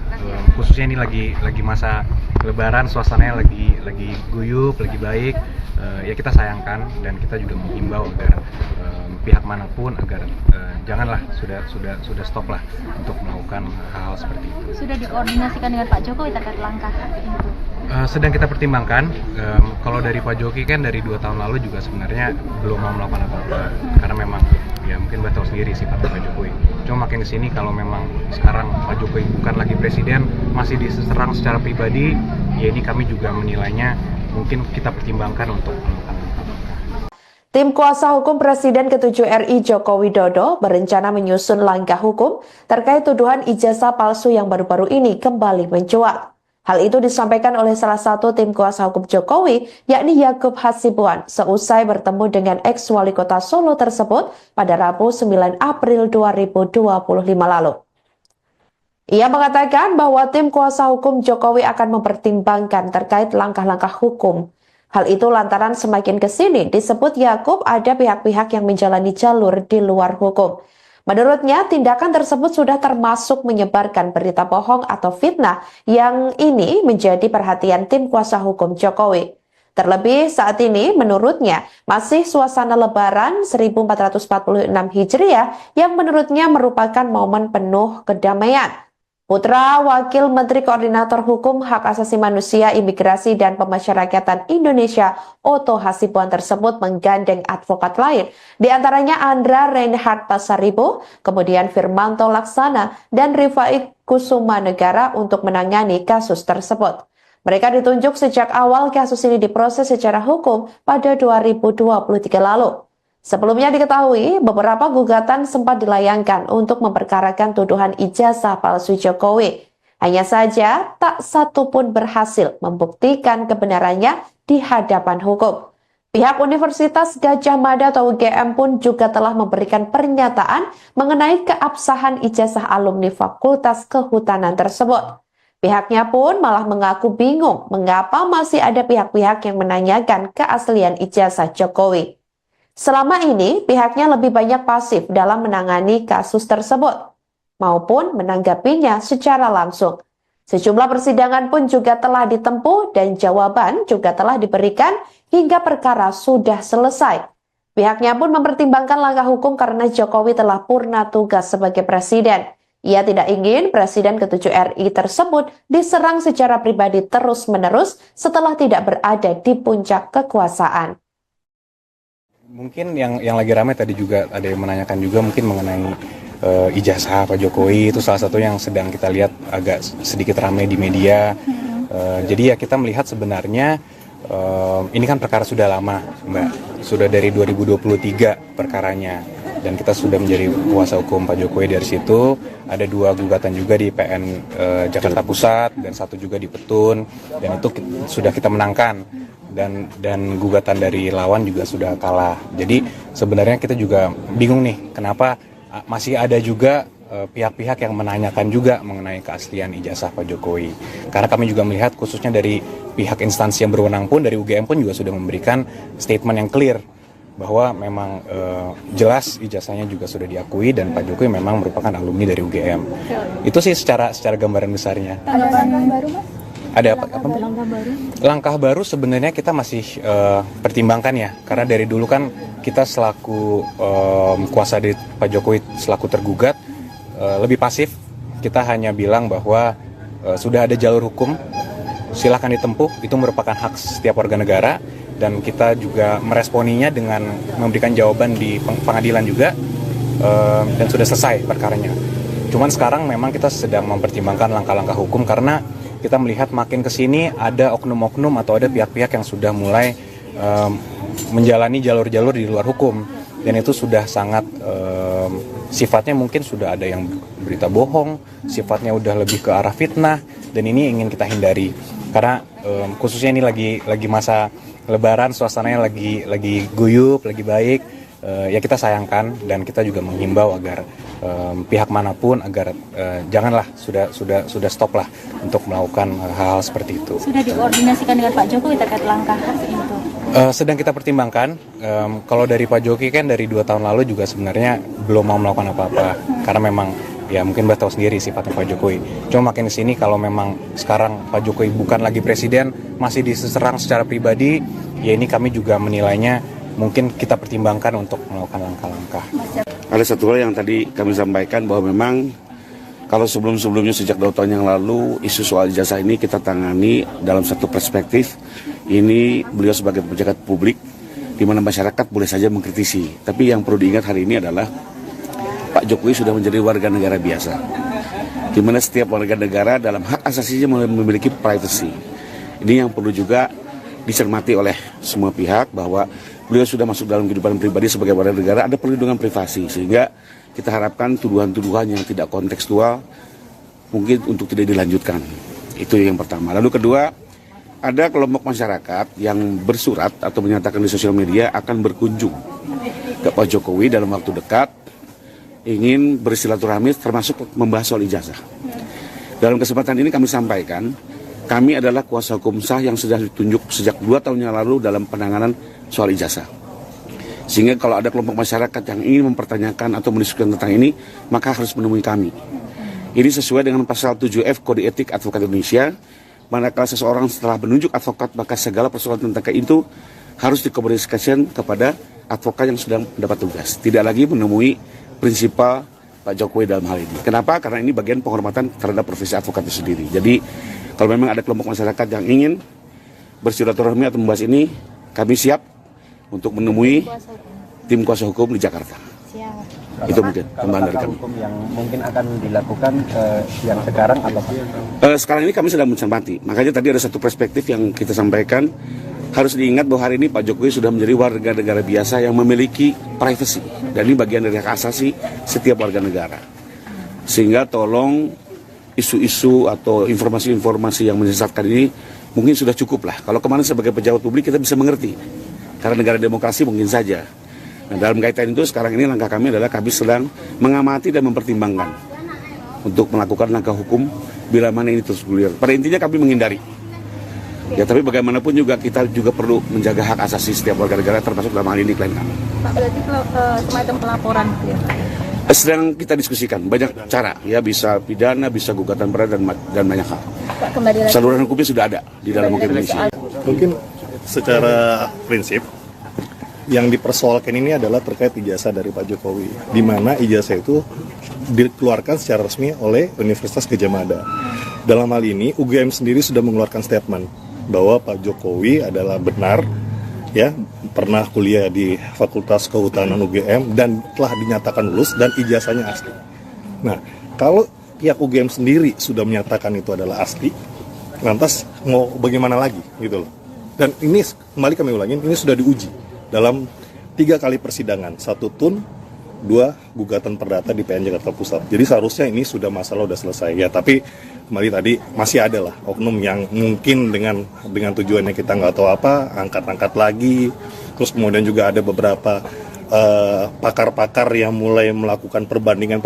khususnya ini lagi masa Lebaran, suasananya lagi guyup, lagi baik, ya kita sayangkan, dan kita juga menghimbau agar pihak manapun agar janganlah, sudah stop lah untuk melakukan hal-hal seperti itu. Sudah dikoordinasikan dengan Pak Jokowi terkait langkah itu? Sedang kita pertimbangkan. Kalau dari Pak Jokowi kan dari 2 tahun lalu juga sebenarnya belum mau melakukan apa-apa, karena memang ya mungkin Mbak tahu sendiri sifat Pak Jokowi. Cuma makin kesini kalau memang sekarang Pak Jokowi bukan lagi presiden, masih diserang secara pribadi, ya ini kami juga menilainya mungkin kita pertimbangkan untuk melakukan. Tim kuasa hukum Presiden ke-7 RI Joko Widodo berencana menyusun langkah hukum terkait tuduhan ijazah palsu yang baru-baru ini kembali mencuat. Hal itu disampaikan oleh salah satu tim kuasa hukum Jokowi, yakni Yakub Hasibuan, seusai bertemu dengan ex-wali kota Solo tersebut pada Rabu 9 April 2025 lalu. Ia mengatakan bahwa tim kuasa hukum Jokowi akan mempertimbangkan terkait langkah-langkah hukum. Hal itu lantaran semakin ke sini disebut Yakub ada pihak-pihak yang menjalani jalur di luar hukum. Menurutnya, tindakan tersebut sudah termasuk menyebarkan berita bohong atau fitnah yang ini menjadi perhatian tim kuasa hukum Jokowi. Terlebih saat ini, menurutnya, masih suasana Lebaran 1446 Hijriah yang menurutnya merupakan momen penuh kedamaian. Putra Wakil Menteri Koordinator Hukum Hak Asasi Manusia, Imigrasi dan Pemasyarakatan Indonesia, Oto Hasibuan tersebut menggandeng advokat lain, di antaranya Andra Reinhardt Pasaribu, kemudian Firmanto Laksana, dan Rifai Kusuma Negara untuk menangani kasus tersebut. Mereka ditunjuk sejak awal kasus ini diproses secara hukum pada 2023 lalu. Sebelumnya diketahui, beberapa gugatan sempat dilayangkan untuk memperkarakan tuduhan ijazah palsu Jokowi. Hanya saja, tak satu pun berhasil membuktikan kebenarannya di hadapan hukum. Pihak Universitas Gadjah Mada atau UGM pun juga telah memberikan pernyataan mengenai keabsahan ijazah alumni Fakultas Kehutanan tersebut. Pihaknya pun malah mengaku bingung mengapa masih ada pihak-pihak yang menanyakan keaslian ijazah Jokowi. Selama ini, pihaknya lebih banyak pasif dalam menangani kasus tersebut, maupun menanggapinya secara langsung. Sejumlah persidangan pun juga telah ditempuh dan jawaban juga telah diberikan hingga perkara sudah selesai. Pihaknya pun mempertimbangkan langkah hukum karena Jokowi telah purna tugas sebagai presiden. Ia tidak ingin Presiden ke-7 RI tersebut diserang secara pribadi terus-menerus setelah tidak berada di puncak kekuasaan. Mungkin yang lagi ramai tadi juga ada yang menanyakan juga mungkin mengenai ijazah Pak Jokowi, itu salah satu yang sedang kita lihat agak sedikit ramai di media. Jadi ya kita melihat sebenarnya ini kan perkara sudah lama, Mbak. Sudah dari 2023 perkaranya. Dan kita sudah menjadi kuasa hukum Pak Jokowi. Dari situ ada 2 gugatan juga di PN Jakarta Pusat dan 1 juga di Petun, dan itu sudah kita menangkan. Dan gugatan dari lawan juga sudah kalah. Jadi sebenarnya kita juga bingung nih kenapa masih ada juga pihak-pihak yang menanyakan juga mengenai keaslian ijazah Pak Jokowi. Karena kami juga melihat khususnya dari pihak instansi yang berwenang pun, dari UGM pun juga sudah memberikan statement yang clear bahwa memang jelas ijazahnya juga sudah diakui dan Pak Jokowi memang merupakan alumni dari UGM. Itu sih secara gambaran besarnya. Ada langkah baru, Mas? Ada apa? Langkah baru? Langkah baru sebenarnya kita masih pertimbangkan ya, karena dari dulu kan kita selaku kuasa dari Pak Jokowi selaku tergugat lebih pasif. Kita hanya bilang bahwa sudah ada jalur hukum, silakan ditempuh, itu merupakan hak setiap warga negara, dan kita juga meresponinya dengan memberikan jawaban di pengadilan juga, dan sudah selesai perkaranya. Cuman sekarang memang kita sedang mempertimbangkan langkah-langkah hukum karena kita melihat makin ke sini ada oknum-oknum atau ada pihak-pihak yang sudah mulai menjalani jalur-jalur di luar hukum, dan itu sudah sangat sifatnya mungkin sudah ada yang berita bohong, sifatnya udah lebih ke arah fitnah, dan ini ingin kita hindari karena khususnya ini lagi masa Lebaran, suasananya lagi guyup, lagi baik. Ya kita sayangkan dan kita juga menghimbau agar pihak manapun agar janganlah sudah stop lah untuk melakukan hal-hal seperti itu. Sudah dikoordinasikan dengan Pak Jokowi terkait langkah itu? Sedang kita pertimbangkan. Kalau dari Pak Jokowi kan dari 2 tahun lalu juga sebenarnya belum mau melakukan apa-apa karena memang ya mungkin Mbak tahu sendiri sifatnya Pak Jokowi. Cuma makin kesini kalau memang sekarang Pak Jokowi bukan lagi presiden, masih diserang secara pribadi, ya ini kami juga menilainya mungkin kita pertimbangkan untuk melakukan langkah-langkah. Ada satu hal yang tadi kami sampaikan bahwa memang kalau sebelum-sebelumnya sejak 2 tahun yang lalu isu soal ijazah ini kita tangani dalam satu perspektif. Ini beliau sebagai pejabat publik di mana masyarakat boleh saja mengkritisi. Tapi yang perlu diingat hari ini adalah Pak Jokowi sudah menjadi warga negara biasa, di mana setiap warga negara dalam hak asasinya memiliki privacy. Ini yang perlu juga dicermati oleh semua pihak bahwa beliau sudah masuk dalam kehidupan pribadi sebagai warga negara, ada perlindungan privasi, sehingga kita harapkan tuduhan-tuduhan yang tidak kontekstual mungkin untuk tidak dilanjutkan. Itu yang pertama. Lalu kedua, ada kelompok masyarakat yang bersurat atau menyatakan di sosial media akan berkunjung ke Pak Jokowi dalam waktu dekat, ingin bersilaturahmi termasuk membahas soal ijazah. Dalam kesempatan ini kami sampaikan, kami adalah kuasa hukum sah yang sudah ditunjuk sejak 2 tahun yang lalu dalam penanganan soal ijazah. Sehingga kalau ada kelompok masyarakat yang ingin mempertanyakan atau mendiskusikan tentang ini, maka harus menemui kami. Ini sesuai dengan pasal 7F Kode Etik Advokat Indonesia. Manakala seseorang setelah menunjuk advokat, maka segala persoalan tentang itu harus dikomunikasikan kepada advokat yang sedang mendapat tugas. Tidak lagi menemui prinsipal Pak Jokowi dalam hal ini. Kenapa? Karena ini bagian penghormatan terhadap profesi advokat itu sendiri. Jadi kalau memang ada kelompok masyarakat yang ingin bersilaturahmi atau membahas ini, kami siap untuk menemui tim kuasa hukum di Jakarta. Siap. Itu mungkin tambahan dari kami. Hukum yang mungkin akan dilakukan yang sekarang apa Pak? Sekarang ini kami sedang mencermati. Makanya tadi ada satu perspektif yang kita sampaikan. Harus diingat bahwa hari ini Pak Jokowi sudah menjadi warga negara biasa yang memiliki privasi. Dan ini bagian dari hak asasi setiap warga negara. Sehingga tolong isu-isu atau informasi-informasi yang menyesatkan ini mungkin sudah cukup lah. Kalau kemarin sebagai pejabat publik kita bisa mengerti. Karena negara demokrasi mungkin saja. Nah, dalam kaitan itu sekarang ini langkah kami adalah kami sedang mengamati dan mempertimbangkan untuk melakukan langkah hukum bila mana ini terus bergulir. Pada intinya kami menghindari. Ya, tapi bagaimanapun juga kita juga perlu menjaga hak asasi setiap warga negara termasuk dalam hal ini klien kami. Pak, berarti semacam pelaporan gitu ya Pak? Sedang kita diskusikan banyak cara, ya bisa pidana, bisa gugatan berat dan banyak hal. Pak, kembali lagi. Saluran hukumnya sudah ada di dalam hukum Indonesia. Mungkin secara prinsip yang dipersoalkan ini adalah terkait ijazah dari Pak Jokowi, di mana ijazah itu dikeluarkan secara resmi oleh Universitas Gadjah Mada. Dalam hal ini UGM sendiri sudah mengeluarkan statement bahwa Pak Jokowi adalah benar, ya, pernah kuliah di Fakultas Kehutanan UGM dan telah dinyatakan lulus dan ijazahnya asli. Nah, kalau pihak UGM sendiri sudah menyatakan itu adalah asli, lantas mau bagaimana lagi gitu loh. Dan ini kembali kami ulangin, ini sudah diuji dalam 3 kali persidangan, 1 tun, 2 gugatan perdata di PN Jakarta Pusat. Jadi seharusnya ini sudah masalah sudah selesai ya, tapi kembali tadi masih ada lah oknum yang mungkin dengan tujuannya kita nggak tahu apa, angkat-angkat lagi. Terus kemudian juga ada beberapa pakar-pakar yang mulai melakukan perbandingan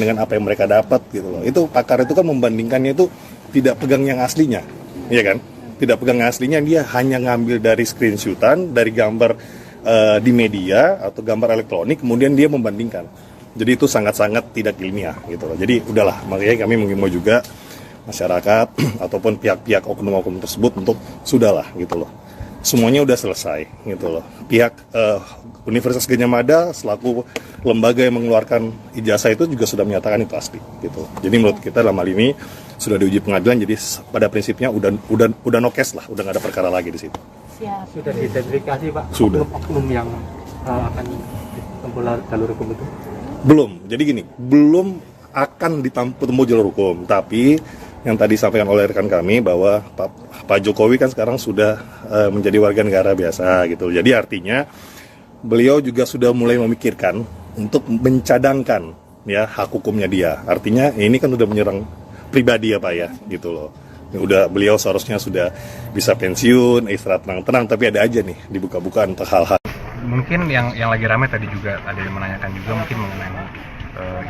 dengan apa yang mereka dapat gitu loh. Itu pakar itu kan membandingkannya itu tidak pegang yang aslinya, iya kan? Tidak pegang yang aslinya, dia hanya ngambil dari screenshotan, dari gambar di media atau gambar elektronik, kemudian dia membandingkan. Jadi itu sangat-sangat tidak ilmiah gitu loh. Jadi udahlah, makanya kami mengimbau juga masyarakat ataupun pihak-pihak oknum-oknum tersebut untuk sudahlah gitu loh. Semuanya udah selesai gitu loh. Pihak Universitas Gadjah Mada selaku lembaga yang mengeluarkan ijazah itu juga sudah menyatakan itu asli gitu. Jadi menurut kita dalam hal ini sudah diuji pengadilan, jadi pada prinsipnya udah no case lah, udah nggak ada perkara lagi di situ. Siap. Sudah diidentifikasi Pak Sudah. oknum yang akan ditempuh jalur hukum itu? Belum. Jadi gini, belum akan ditempuh jalur hukum, tapi yang tadi disampaikan oleh rekan kami bahwa Pak Jokowi kan sekarang sudah menjadi warga negara biasa gitu. Jadi artinya beliau juga sudah mulai memikirkan untuk mencadangkan ya hak hukumnya dia. Artinya ini kan udah menyerang pribadi ya Pak ya gitu loh. Udah beliau seharusnya sudah bisa pensiun, istirahat tenang-tenang, tapi ada aja nih dibuka-buka untuk hal-hal. Mungkin yang lagi ramai tadi juga ada yang menanyakan juga mungkin mengenai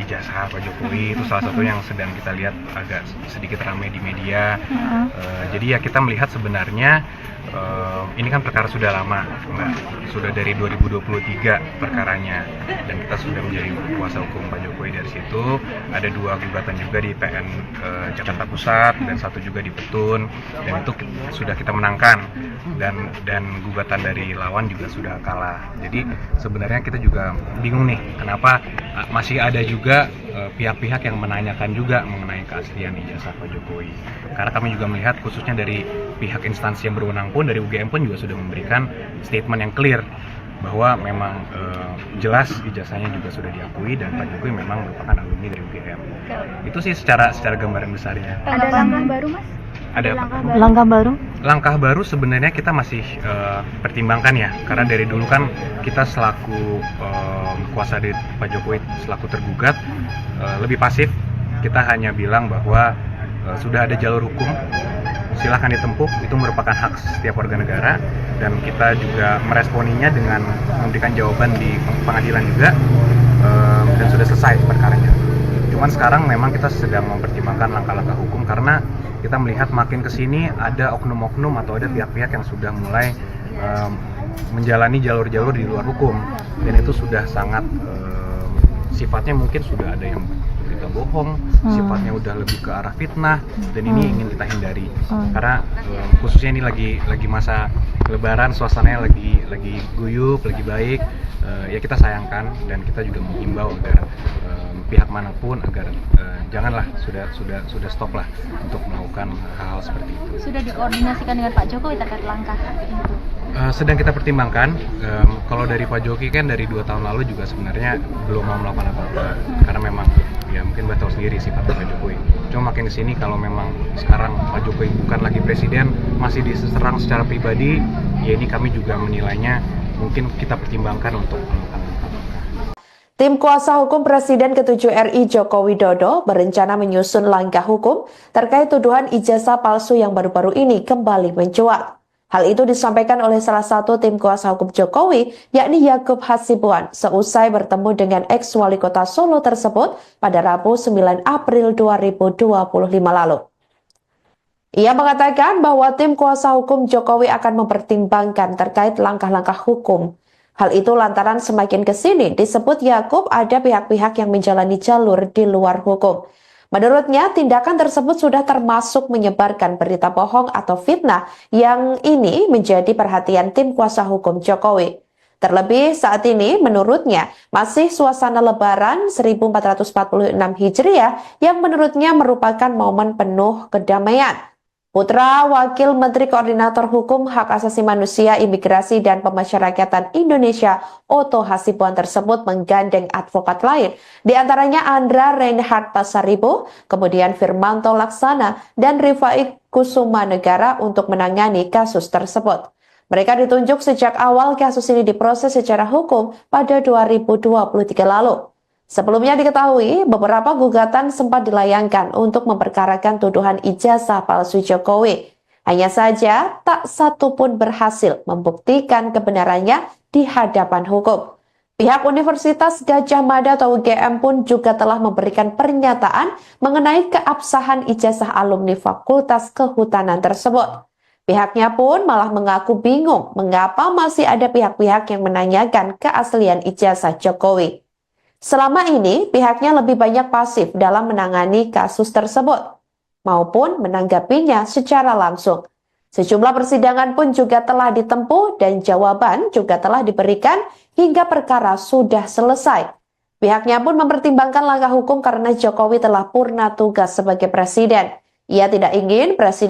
ijazah Pak Jokowi, itu salah satu yang sedang kita lihat agak sedikit ramai di media. Jadi ya kita melihat sebenarnya ini kan perkara sudah lama, sudah dari 2023 perkaranya, dan kita sudah menjadi kuasa hukum Pak Jokowi. Dari situ ada 2 gugatan juga di PN Jakarta Pusat dan 1 juga di Petun, dan itu sudah kita menangkan, dan gugatan dari lawan juga sudah kalah. Jadi sebenarnya kita juga bingung nih kenapa masih ada juga pihak-pihak yang menanyakan juga mengenai keaslian ijazah Pak Jokowi. Karena kami juga melihat khususnya dari pihak instansi yang berwenang pun, dari UGM pun juga sudah memberikan statement yang clear bahwa memang jelas ijazahnya juga sudah diakui dan Pak Jokowi memang merupakan alumni dari UGM. Itu sih secara gambaran besarnya. Ada langkah baru Mas? Ada Langkah baru? langkah baru sebenarnya kita masih pertimbangkan ya, karena dari dulu kan kita selaku kuasa dari Pak Jokowi selaku tergugat lebih pasif. Kita hanya bilang bahwa sudah ada jalur hukum, silahkan ditempuh, itu merupakan hak setiap warga negara, dan kita juga meresponinya dengan memberikan jawaban di pengadilan juga, dan sudah selesai perkaranya. Cuman sekarang memang kita sedang mempertimbangkan langkah-langkah hukum karena kita melihat makin kesini ada oknum-oknum atau ada pihak-pihak yang sudah mulai menjalani jalur-jalur di luar hukum, dan itu sudah sangat sifatnya mungkin sudah ada yang berita bohong, sifatnya udah lebih ke arah fitnah, dan ini ingin kita hindari karena khususnya ini lagi masa Lebaran, suasananya lagi guyup, lagi baik, ya kita sayangkan, dan kita juga menghimbau agar pihak manapun agar janganlah, sudah stop lah untuk melakukan hal-hal seperti itu. Sudah dikoordinasikan dengan Pak Jokowi terkait langkah itu? Sedang kita pertimbangkan. Kalau dari Pak Jokowi kan dari 2 tahun lalu juga sebenarnya belum mau melakukan apa-apa karena memang ya mungkin Mbak tahu sendiri sifat Pak Jokowi. Cuma makin kesini kalau memang sekarang Pak Jokowi bukan lagi presiden, masih diserang secara pribadi, ya ini kami juga menilainya mungkin kita pertimbangkan untuk melakukan. Tim kuasa hukum Presiden ke-7 RI Joko Widodo berencana menyusun langkah hukum terkait tuduhan ijazah palsu yang baru-baru ini kembali mencuat. Hal itu disampaikan oleh salah satu tim kuasa hukum Jokowi, yakni Yakub Hasibuan, seusai bertemu dengan ex-wali kota Solo tersebut pada Rabu 9 April 2025 lalu. Ia mengatakan bahwa tim kuasa hukum Jokowi akan mempertimbangkan terkait langkah-langkah hukum. Hal itu lantaran semakin kesini disebut Yakub ada pihak-pihak yang menjalani jalur di luar hukum. Menurutnya, tindakan tersebut sudah termasuk menyebarkan berita bohong atau fitnah yang ini menjadi perhatian tim kuasa hukum Jokowi. Terlebih saat ini, menurutnya, masih suasana Lebaran 1446 Hijriah yang menurutnya merupakan momen penuh kedamaian. Putra Wakil Menteri Koordinator Hukum Hak Asasi Manusia, Imigrasi dan Pemasyarakatan Indonesia, Otto Hasibuan tersebut menggandeng advokat lain, di antaranya Andra Reinhard Pasaribu, kemudian Firmanto Laksana, dan Rifai Kusuma Negara untuk menangani kasus tersebut. Mereka ditunjuk sejak awal kasus ini diproses secara hukum pada 2023 lalu. Sebelumnya diketahui, beberapa gugatan sempat dilayangkan untuk memperkarakan tuduhan ijazah palsu Jokowi. Hanya saja, tak satu pun berhasil membuktikan kebenarannya di hadapan hukum. Pihak Universitas Gadjah Mada atau UGM pun juga telah memberikan pernyataan mengenai keabsahan ijazah alumni Fakultas Kehutanan tersebut. Pihaknya pun malah mengaku bingung mengapa masih ada pihak-pihak yang menanyakan keaslian ijazah Jokowi. Selama ini, pihaknya lebih banyak pasif dalam menangani kasus tersebut, maupun menanggapinya secara langsung. Sejumlah persidangan pun juga telah ditempuh dan jawaban juga telah diberikan hingga perkara sudah selesai. Pihaknya pun mempertimbangkan langkah hukum karena Jokowi telah purna tugas sebagai presiden. Ia tidak ingin presiden